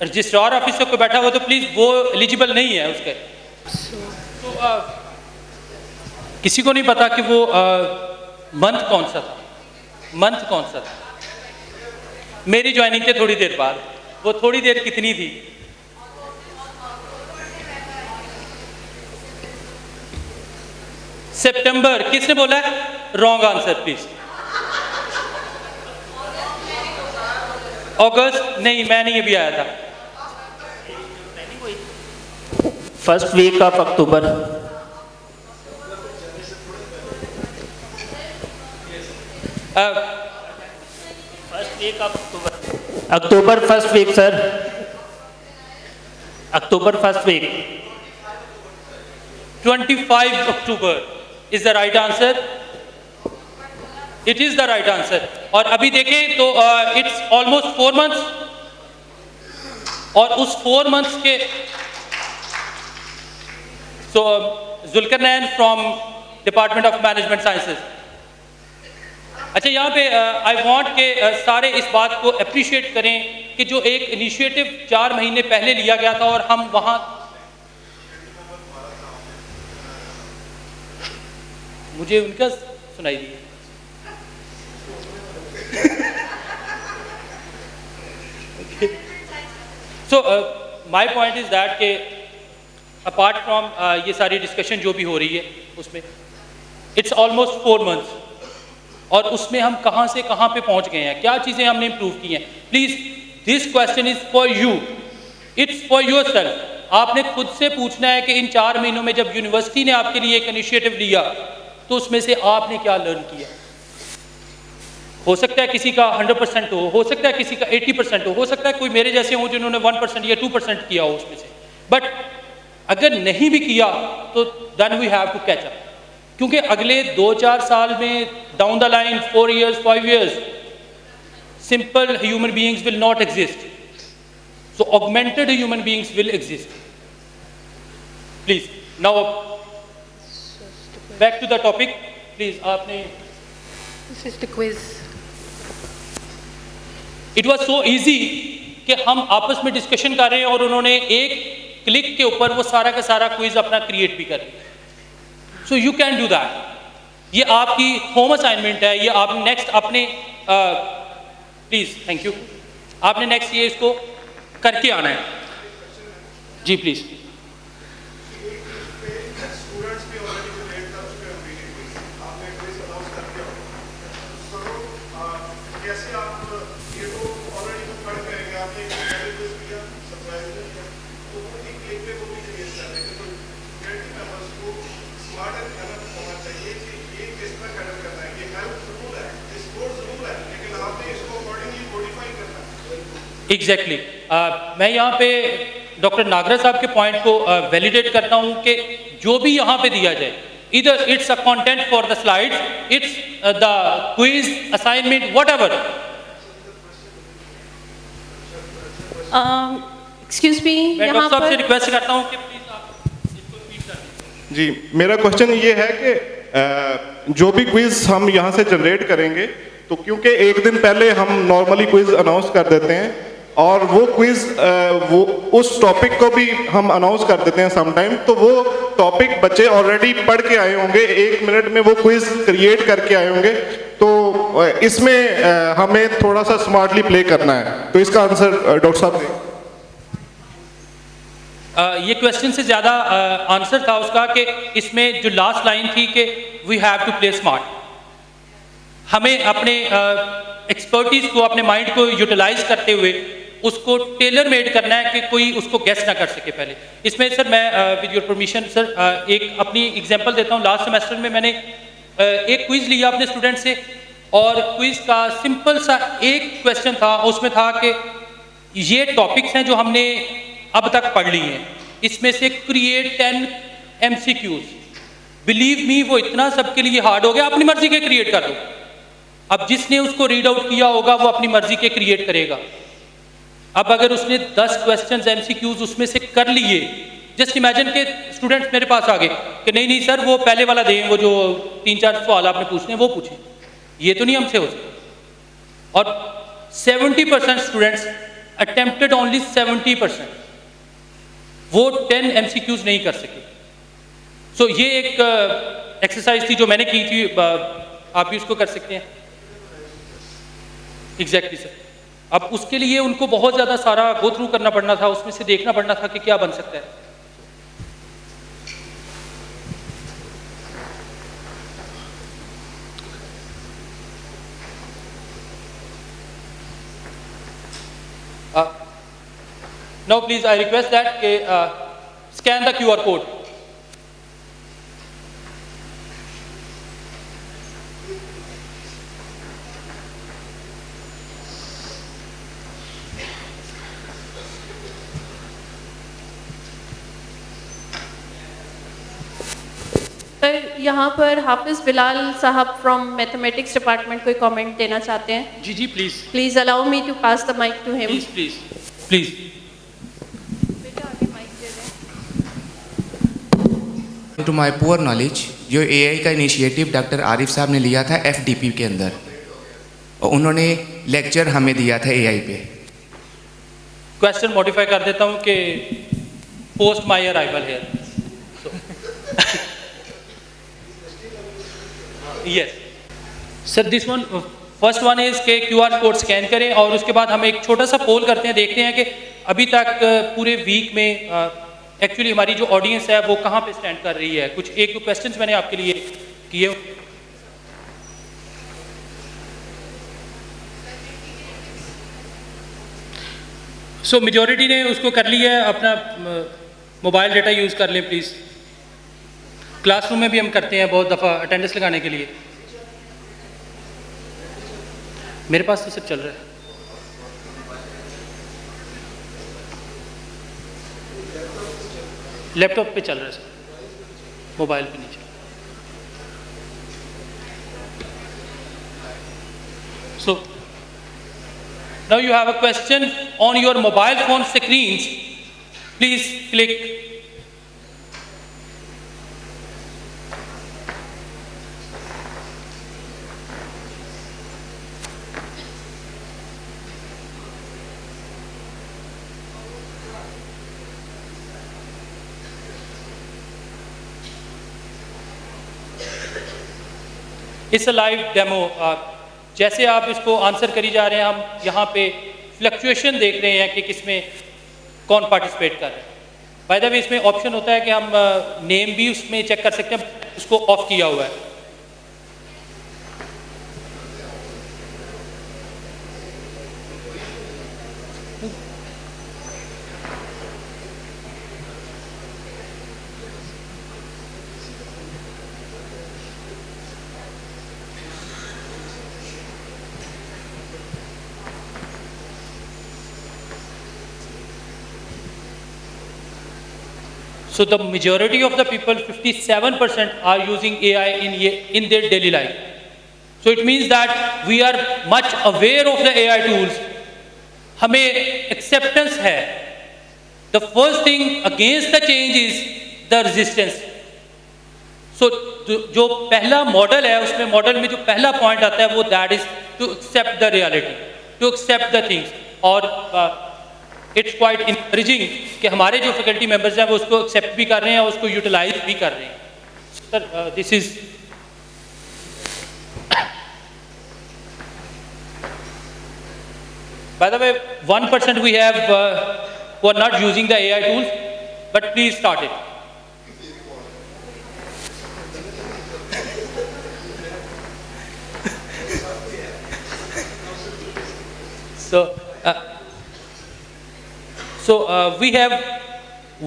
रजिस्ट्रार ऑफिसर को बैठा हुआ तो प्लीज वो एलिजिबल नहीं है उसके। तो किसी को नहीं पता कि वो मंथ कौन सा था। मेरी ज्वाइनिंग के थोड़ी देर बाद, वो थोड़ी देर कितनी थी? सितंबर। किसने बोला है? Wrong answer please. अगस्त नहीं, मैं नहीं अभी आया था। First week of October. First week of October. October first week sir, October first week. 25 October is the right answer. It is the right answer. और अभी देखें तो it's almost 4 months, और उस 4 months के so Zulkarnain from Department of Management Sciences. अच्छा, यहाँ पे आई वांट के सारे इस बात को अप्रिशिएट करें कि जो एक इनिशिएटिव 4 महीने पहले लिया गया था और हम वहाँ, मुझे उनका सुनाई दिया। So my point is that कि apart from ये सारी डिस्कशन जो भी हो रही है उसमें it's almost 4 months, और उसमें हम कहाँ से कहाँ पे पहुँच गए हैं, क्या चीज़ें हमने इम्प्रूव की हैं। Please this question is for you, it's for your self. आपने खुद से पूछना है कि इन 4 महीनों में जब यूनिवर्सिटी ने आपके लिए एक इनिशिएटिव लिया तो उसमें से आपने क्या लर्न किया। हो सकता है किसी का 100% हो सकता है किसी का 80% हो सकता है कोई मेरे जैसे हो जिन्होंने 1% या 2% किया हो उसमें से, बट अगर नहीं भी किया तो then we have to catch up, क्योंकि अगले 2-4 साल में down the line 4 years 5 years simple human beings will not exist, so augmented human beings will exist. Please now back to the topic, please. आपने This is the quiz. It was so easy कि हम आपस में डिस्कशन कर रहे हैं और उन्होंने एक क्लिक के ऊपर वो सारा का सारा क्विज अपना क्रिएट भी कर लिया। So you can do that. ये आपकी होम असाइनमेंट है, ये आप नेक्स्ट अपने प्लीज़ थैंक यू, आपने नेक्स्ट ये इसको करके आना है। जी प्लीज़। एग्जैक्टली मैं यहाँ पे डॉक्टर नागरा साहब के पॉइंट को वैलिडेट करता हूँ कि जो भी यहाँ पे दिया जाए, इधर it's a content for the slides, it's the quiz assignment whatever. Excuse me, मैं डॉक्टर साहब से रिक्वेस्ट करता हूँ कि प्लीज आप इसको रिपीट कर दीजिए। जी, मेरा क्वेश्चन ये है कि जो भी क्विज हम यहाँ से जनरेट करेंगे तो क्योंकि एक दिन पहले हम नॉर्मली क्विज अनाउंस कर देते हैं और वो क्विज वो उस टॉपिक को भी हम अनाउंस कर देते हैं समटाइम, तो वो टॉपिक बच्चे ऑलरेडी पढ़ के आए होंगे, 1 मिनट में वो क्विज क्रिएट करके आए होंगे, तो इसमें हमें थोड़ा सा स्मार्टली प्ले करना है। तो इसका आंसर डॉक्टर साहब दें। ये क्वेश्चन से ज़्यादा आंसर था उसका कि इसमें जो लास्ट लाइन थी कि we have to play smart, हमें अपने एक्सपर्टीज़ को, अपने माइंड को यूटिलाइज करते हुए उसको टेलर मेड करना है कि कोई उसको गेस ना कर सके पहले। इसमें सर मैं विद योर परमिशन सर एक अपनी एग्जांपल देता हूँ। लास्ट सेमेस्टर में मैंने एक क्विज़ लिया अपने स्टूडेंट से और क्विज़ का सिंपल सा एक क्वेश्चन था, उसमें था कि ये टॉपिक्स हैं जो हमने अब तक पढ़ ली हैं, इसमें से क्रिएट 10 MCQs। बिलीव मी वो इतना सबके लिए हार्ड हो गया, अपनी मर्जी के क्रिएट कर दो। अब जिसने उसको रीड आउट किया होगा वो अपनी मर्जी के क्रिएट करेगा। अब अगर उसने 10 क्वेश्चंस MCQs उसमें से कर लिए, जस्ट इमेजिन के स्टूडेंट्स मेरे पास आ गए कि नहीं नहीं सर वो पहले वाला दें, वो जो 3-4 सवाल आपने पूछने वो पूछे, ये तो नहीं हमसे हो सकता। और 70% स्टूडेंट्स अटेम्प्टेड ओनली 70%, वो 10 MCQs नहीं कर सके। सो ये एक एक्सरसाइज थी जो मैंने की थी, आप भी उसको कर सकते हैं। Exactly sir. अब उसके लिए उनको बहुत ज़्यादा सारा गो थ्रू करना पड़ना था, उसमें से देखना पड़ना था कि क्या बन सकता है। Now please I request that scan the QR code. Sir यहाँ पर Hafiz Bilal Sahab from mathematics department कोई कमेंट देना चाहते हैं? जी please. Please allow me to pass the mic to him. Please. To my poor knowledge, जो एआई का इनिशिएटिव डॉक्टर आरिफ साहब ने लिया था एफडीपी के अंदर, और उन्होंने लेक्चर हमें दिया था एआई पे। क्वेश्चन मॉडिफाई कर देता हूँ कि post my arrival here. Yes. Sir, this one, first one is कि QR कोड स्कैन करें और उसके बाद हम एक छोटा सा पोल करते हैं, देखते हैं कि अभी तक पूरे वीक में एक्चुअली हमारी जो ऑडियंस है वो कहाँ पे स्टैंड कर रही है। कुछ एक दो क्वेश्चंस मैंने आपके लिए किए। सो मेजॉरिटी ने उसको कर लिया है, अपना मोबाइल डेटा यूज़ कर लें प्लीज़। क्लासरूम में भी हम करते हैं बहुत दफ़ा अटेंडेंस लगाने के लिए। मेरे पास तो सिर्फ चल रहा है। लैपटॉप पे चल रहा है सर, मोबाइल पे नहीं चल रहा। So now you have a question on your mobile phone screens, please click. It's a live demo. जैसे आप इसको आंसर करी जा रहे हैं, हम यहाँ पे फ्लक्चुएशन देख रहे हैं कि किसमें कौन पार्टिसिपेट कर रहे हैं। बाय द वे इसमें ऑप्शन होता है कि हम नेम भी उसमें चेक कर सकते हैं, उसको ऑफ किया हुआ है। So the majority of the people, 57%, are using AI in their daily life. So it means that we are much aware of the AI tools. हमें acceptance है. The first thing against the change is the resistance. So जो पहला मॉडल है, उसमें मॉडल में जो पहला पॉइंट आता है वो that is to accept the reality, to accept the things. और इट्स क्वाइट इनकरेजिंग कि हमारे जो फैकल्टी मेंबर्स हैं वो उसको एक्सेप्ट भी कर रहे हैं और उसको यूटिलाइज भी कर रहे हैं। Sir this is by the way 1% we have who are not using the AI tools, but please start it. So we have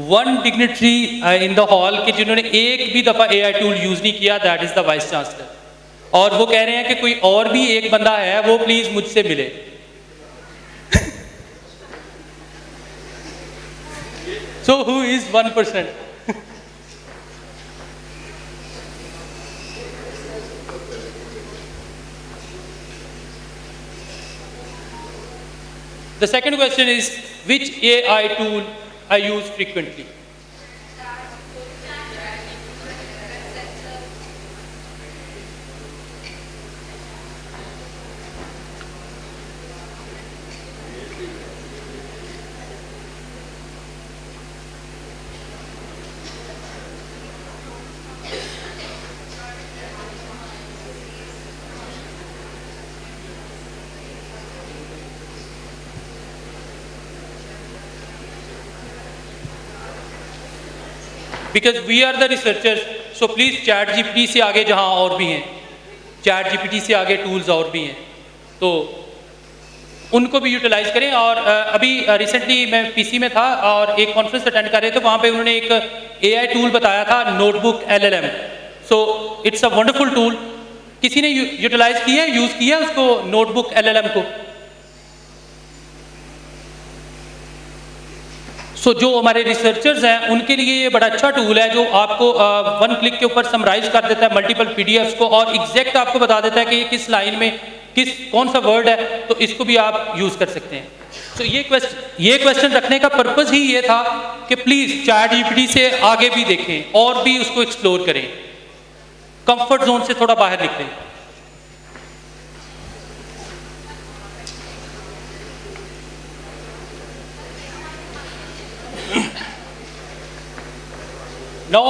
one dignitary in the hall कि जिन्होंने एक भी दफ़ा AI tool यूज़ नहीं किया, that is the vice chancellor. और वो कह रहे हैं कि कोई और भी एक बंदा है वो प्लीज़ मुझसे मिले। So who is 1%? The second question is, which AI tool I use frequently? Because we are the researchers, so please ChatGPT से आगे जहाँ और भी हैं, ChatGPT से आगे tools और भी हैं, तो उनको भी यूटिलाइज करें। और अभी रिसेंटली मैं पीसी में था और एक कॉन्फ्रेंस अटेंड कर रहे थे, वहाँ पे उन्होंने एक एआई टूल बताया था, notebook LLM। So it's a wonderful tool. किसी ने यूटिलाइज किया है, यूज़ किया उसको, नोटबुक LLM को? सो जो हमारे रिसर्चर्स हैं उनके लिए ये बड़ा अच्छा टूल है, जो आपको 1 क्लिक के ऊपर समराइज कर देता है मल्टीपल PDFs को, और एग्जैक्ट आपको बता देता है कि ये किस लाइन में कौन सा वर्ड है, तो इसको भी आप यूज़ कर सकते हैं। तो ये क्वेश्चन रखने का पर्पस ही ये था कि प्लीज़ ChatGPT से आगे भी देखें और भी उसको एक्सप्लोर करें, कंफर्ट जोन से थोड़ा बाहर निकलें। Now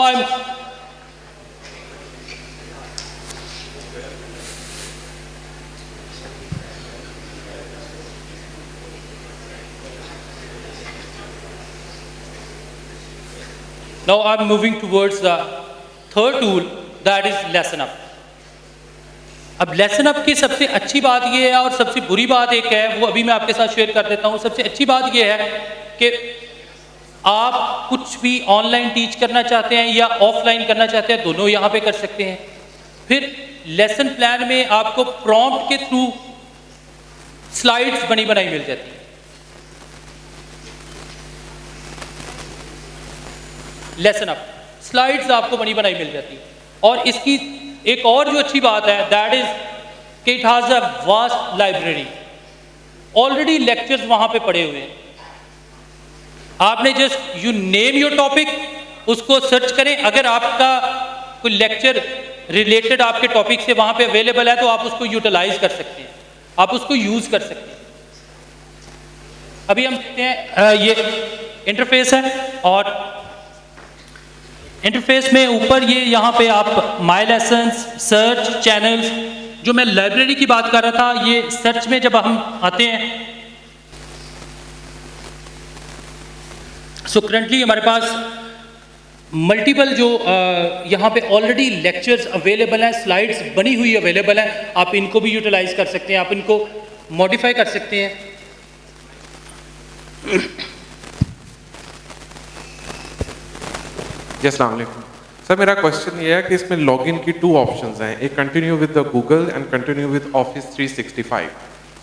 I'm moving towards the third tool, that is Lesson Up. अब लेसन अप की सबसे अच्छी बात ये है और सबसे बुरी बात एक है, वो अभी मैं आपके साथ शेयर कर देता हूँ। सबसे अच्छी बात ये है कि आप कुछ भी ऑनलाइन टीच करना चाहते हैं या ऑफलाइन करना चाहते हैं, दोनों यहाँ पे कर सकते हैं। फिर लेसन प्लान में आपको प्रॉम्प्ट के थ्रू स्लाइड्स बनी बनाई मिल जाती है। लेसन अप स्लाइड्स आपको बनी बनाई मिल जाती है। और इसकी एक और जो अच्छी बात है, दैट इज कि it has a vast library. Already lectures वहाँ पे पड़े हुए हैं, आपने just you name your topic, उसको सर्च करें। अगर आपका कोई लेक्चर रिलेटेड आपके टॉपिक से वहाँ पे अवेलेबल है तो आप उसको यूटिलाइज कर सकते हैं, आप उसको यूज़ कर सकते हैं। अभी हम देखते हैं ये इंटरफेस है, और इंटरफेस में ऊपर ये यहाँ पे आप माई लेसन्स, सर्च, चैनल्स, जो मैं लाइब्रेरी की बात कर रहा था, ये सर्च में जब हम आते हैं, सो करंटली हमारे पास मल्टीपल जो यहाँ पे ऑलरेडी लेक्चर्स अवेलेबल हैं, स्लाइड्स बनी हुई अवेलेबल हैं, आप इनको भी यूटिलाइज कर सकते हैं, आप इनको मॉडिफाई कर सकते हैं। जी अस्सलाम वालेकुम सर, मेरा क्वेश्चन ये है कि इसमें लॉगिन की 2 ऑप्शंस हैं, एक continue with the Google and continue with office 365।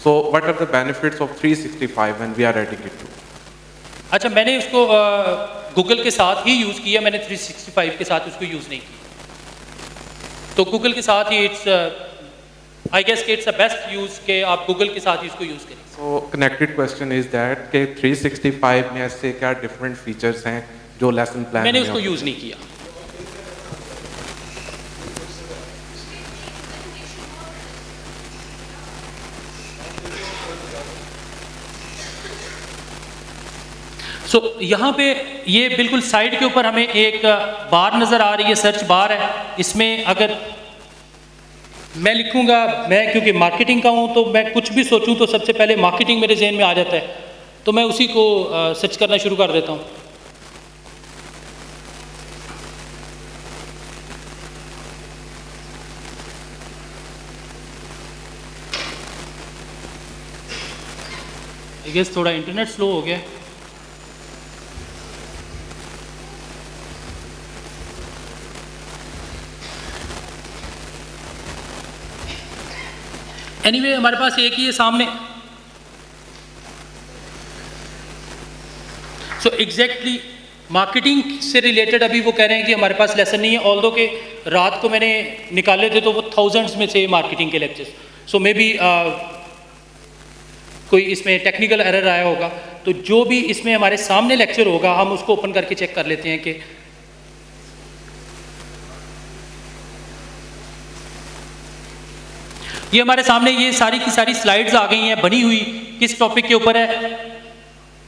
So what are the benefits of 365 when we are adding it to? अच्छा, मैंने उसको गूगल के साथ ही यूज़ किया, मैंने 365 के साथ उसको यूज़ नहीं किया। तो गूगल के साथ ही इट्स आई गेस कि इट्स अ बेस्ट यूज़ कि आप गूगल के साथ ही उसको यूज़ करें। सो कनेक्टेड क्वेश्चन इज दैट कि 365 में ऐसे क्या डिफरेंट फीचर्स हैं जो लेसन प्लान मैंने उसको यूज़ नहीं किया। सो यहाँ पे ये बिल्कुल साइड के ऊपर हमें एक बार नज़र आ रही है, सर्च बार है। इसमें अगर मैं लिखूँगा, मैं क्योंकि मार्केटिंग का हूँ तो मैं कुछ भी सोचूँ तो सबसे पहले मार्केटिंग मेरे जहन में आ जाता है, तो मैं उसी को सर्च करना शुरू कर देता हूँ। आई गेस थोड़ा इंटरनेट स्लो हो गया। एनीवे हमारे पास एक ही है सामने। सो एग्जैक्टली मार्केटिंग से रिलेटेड अभी वो कह रहे हैं कि हमारे पास लेसन नहीं है, ऑल्दो के रात को मैंने निकाले थे तो वो थाउजेंड्स में थे मार्केटिंग के लेक्चर्स। सो मे बी कोई इसमें टेक्निकल एरर आया होगा। तो जो भी इसमें हमारे सामने लेक्चर होगा हम उसको ओपन करके चेक कर लेते हैं कि ये हमारे सामने ये सारी की सारी स्लाइड्स आ गई हैं बनी हुई। किस टॉपिक के ऊपर है?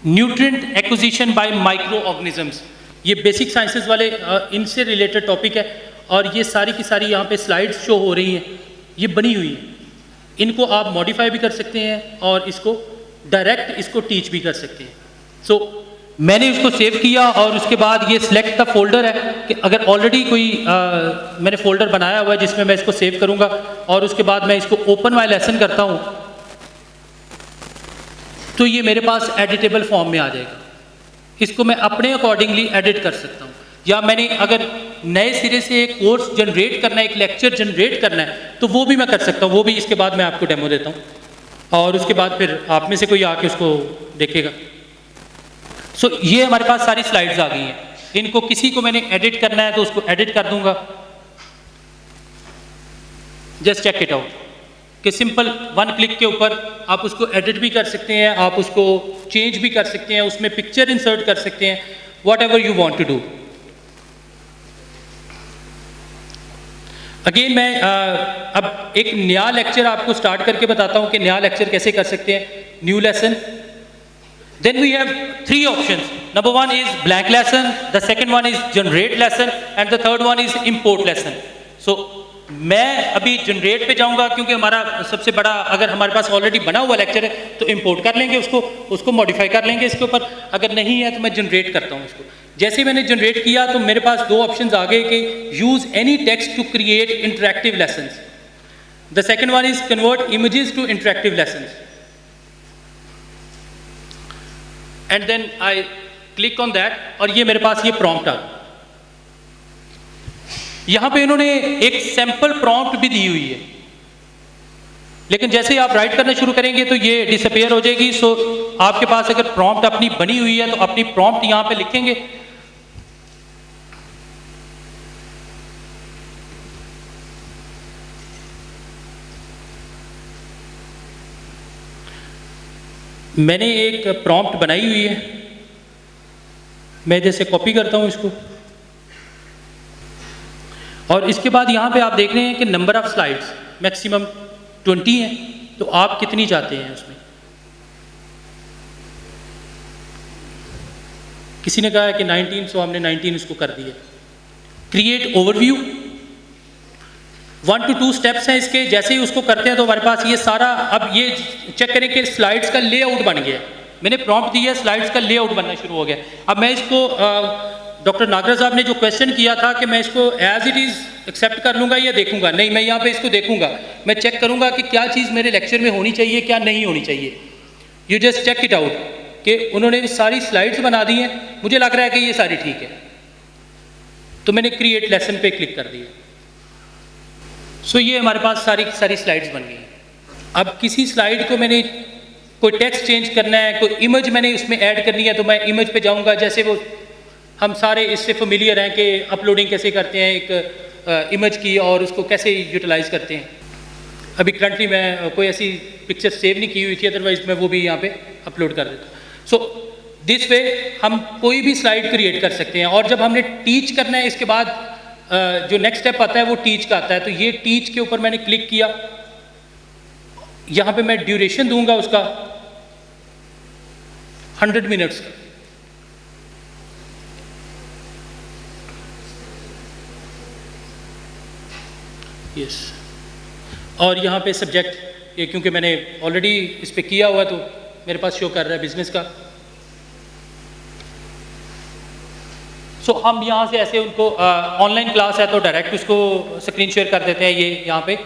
Nutrient acquisition bye micro organisms. ये बेसिक साइंसेस वाले इनसे रिलेटेड टॉपिक है और ये सारी की सारी यहाँ पे स्लाइड्स शो हो रही हैं, ये बनी हुई है। इनको आप मॉडिफाई भी कर सकते हैं और इसको डायरेक्ट इसको टीच भी कर सकते हैं। सो मैंने उसको सेव किया और उसके बाद ये सिलेक्ट द फोल्डर है कि अगर ऑलरेडी कोई मैंने फोल्डर बनाया हुआ है जिसमें मैं इसको सेव करूंगा और उसके बाद मैं इसको ओपन माय लेसन करता हूं। तो ये मेरे पास एडिटेबल फॉर्म में आ जाएगा। इसको मैं अपने अकॉर्डिंगली एडिट कर सकता हूँ, या मैंने अगर नए सिरे से एक कोर्स जनरेट करना है, एक लेक्चर जनरेट करना है, तो वो भी मैं कर सकता हूँ। वो भी इसके बाद मैं आपको डेमो देता हूँ, और उसके बाद फिर आप में से कोई आके उसको देखेगा। सो ये हमारे पास सारी स्लाइड्स आ गई हैं। इनको किसी को मैंने एडिट करना है तो उसको एडिट कर दूंगा। जस्ट चेक इट आउट कि सिंपल 1 क्लिक के ऊपर आप उसको एडिट भी कर सकते हैं, आप उसको चेंज भी कर सकते हैं, उसमें पिक्चर इंसर्ट कर सकते हैं, whatever you want to do. Again मैं अब एक नया लेक्चर आपको स्टार्ट करके बताता हूं कि नया लेक्चर कैसे कर सकते हैं। New lesson, then we have 3 options. Number 1 is blank lesson, the second one is generate lesson, and the third one is import lesson. So मैं अभी जनरेट पे जाऊंगा, क्योंकि हमारा सबसे बड़ा, अगर हमारे पास ऑलरेडी बना हुआ लेक्चर है तो इंपोर्ट कर लेंगे उसको मॉडिफाई कर लेंगे इसके ऊपर। अगर नहीं है तो मैं जनरेट करता हूँ इसको। जैसे मैंने जनरेट किया तो मेरे पास 2 ऑप्शंस आ गए कि use any text to create interactive lessons, the second one is convert images to interactive lessons, and then I click on that, और ये मेरे पास ये प्रॉम्प्ट आ गया। यहां पे इन्होंने एक सैंपल प्रॉम्प्ट भी दी हुई है, लेकिन जैसे ही आप राइट करना शुरू करेंगे तो ये डिसअपीयर हो जाएगी। सो आपके पास अगर प्रॉम्प्ट अपनी बनी हुई है तो अपनी प्रॉम्प्ट यहां पे लिखेंगे। मैंने एक प्रॉम्प्ट बनाई हुई है, मैं जैसे कॉपी करता हूं इसको, और इसके बाद यहां पे आप देख रहे हैं कि नंबर ऑफ स्लाइड्स मैक्सिमम 20 है, तो आप कितनी चाहते हैं उसमें। किसी ने कहा है कि 19, सो हमने 19 इसको कर दिया। क्रिएट ओवरव्यू, 1 to 2 स्टेप्स हैं इसके। जैसे ही उसको करते हैं तो हमारे पास ये सारा, अब ये चेक करें कि स्लाइड्स का लेआउट बन गया। मैंने प्रॉम्प्ट दिया, स्लाइड्स का लेआउट बनना शुरू हो गया। अब मैं इसको डॉक्टर नागरा साहब ने जो क्वेश्चन किया था कि मैं इसको एज इट इज़ एक्सेप्ट कर लूँगा या देखूंगा, नहीं, मैं यहाँ पे इसको देखूंगा। मैं चेक करूँगा कि क्या चीज़ मेरे लेक्चर में होनी चाहिए, क्या नहीं होनी चाहिए। You just check it out कि उन्होंने सारी स्लाइड्स बना दी हैं। मुझे लग रहा है कि ये सारी ठीक है, तो मैंने क्रिएट लेसन पे क्लिक कर दिया। सो ये हमारे पास सारी स्लाइड्स बन गई। अब किसी स्लाइड को मैंने कोई टेक्स्ट चेंज करना है, कोई इमेज मैंने उसमें ऐड करनी है, तो मैं इमेज पे जाऊंगा। जैसे वो हम सारे इससे फेमिलियर हैं कि अपलोडिंग कैसे करते हैं एक इमेज की और उसको कैसे यूटिलाइज करते हैं। अभी करंटली मैं कोई ऐसी पिक्चर सेव नहीं की हुई थी, अदरवाइज मैं वो भी यहाँ पे अपलोड कर देता। सो दिस वे हम कोई भी स्लाइड क्रिएट कर सकते हैं। और जब हमने टीच करना है, इसके बाद जो नेक्स्ट स्टेप आता है वो टीच का आता है। तो ये टीच के ऊपर मैंने क्लिक किया, यहाँ पे मैं ड्यूरेशन दूंगा उसका 100 मिनट्स का। यस, और यहाँ पे सब्जेक्ट ये क्योंकि मैंने ऑलरेडी इस पे किया हुआ तो मेरे पास शो कर रहा है बिजनेस का। सो हम यहाँ से ऐसे उनको ऑनलाइन क्लास है तो डायरेक्ट उसको स्क्रीन शेयर कर देते हैं। ये यहाँ पे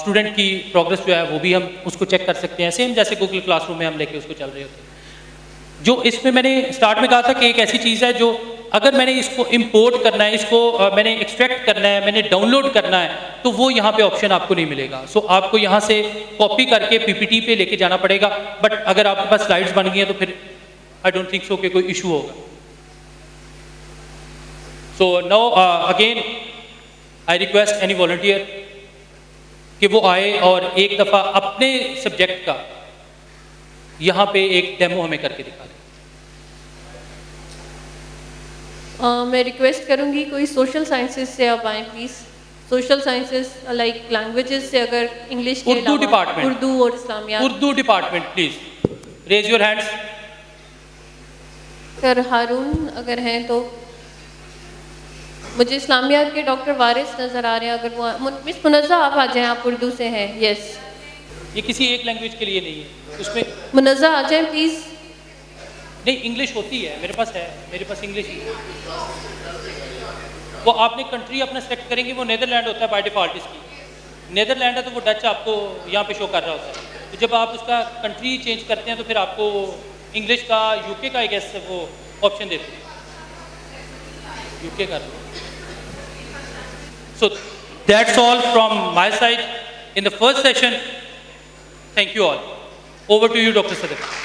स्टूडेंट की प्रोग्रेस जो है वो भी हम उसको चेक कर सकते हैं, सेम जैसे गूगल क्लासरूम में हम लेके उसको चल रहे होते हैं। जो इसमें मैंने स्टार्ट में कहा था कि एक ऐसी चीज़ है जो अगर मैंने इसको इंपोर्ट करना है, इसको मैंने एक्सट्रैक्ट करना है, मैंने डाउनलोड करना है, तो वो यहाँ पे ऑप्शन आपको नहीं मिलेगा। सो आपको यहाँ से कॉपी करके पीपीटी पे लेके जाना पड़ेगा। बट अगर आपके पास स्लाइड्स बन गई हैं तो फिर आई डोंट थिंक सो कि कोई इशू होगा। So now again I request any volunteer कि वो आए और एक दफ़ा अपने सब्जेक्ट का यहाँ पे एक डेमो हमें करके दिखा दें। मैं रिक्वेस्ट करूँगी कोई सोशल साइंसेज से आप आएँ please. Social sciences like languages से, अगर इंग्लिश के उर्दू डिपार्टमेंट, उर्दू और Islamiyat, Urdu department please raise your hands. Sir Haroon अगर हैं तो मुझे इस्लामियात के डॉक्टर वारिस नज़र आ रहे हैं। अगर वो मिस मुनज़्ज़ा आप आ जाएँ, आप उर्दू से हैं। यस, ये किसी एक लैंग्वेज के लिए नहीं है, उसमें मुनज़्ज़ा आ जाएँ प्लीज़। नहीं, इंग्लिश होती है, मेरे पास है, मेरे पास इंग्लिश ही है। वो आपने कंट्री अपना सेलेक्ट करेंगे, वो नीदरलैंड होता है बाय डिफ़ॉल्ट इसकी। नीदरलैंड है तो वो डच आपको यहाँ पे शो कर रहा होता है, तो जब आप उसका कंट्री चेंज करते हैं तो फिर आपको इंग्लिश का यूके का आई गेस वो ऑप्शन देते हैं, यूके कर लो। So that's all from my side in the first session. Thank you all. Over to you, Dr. Sadiq.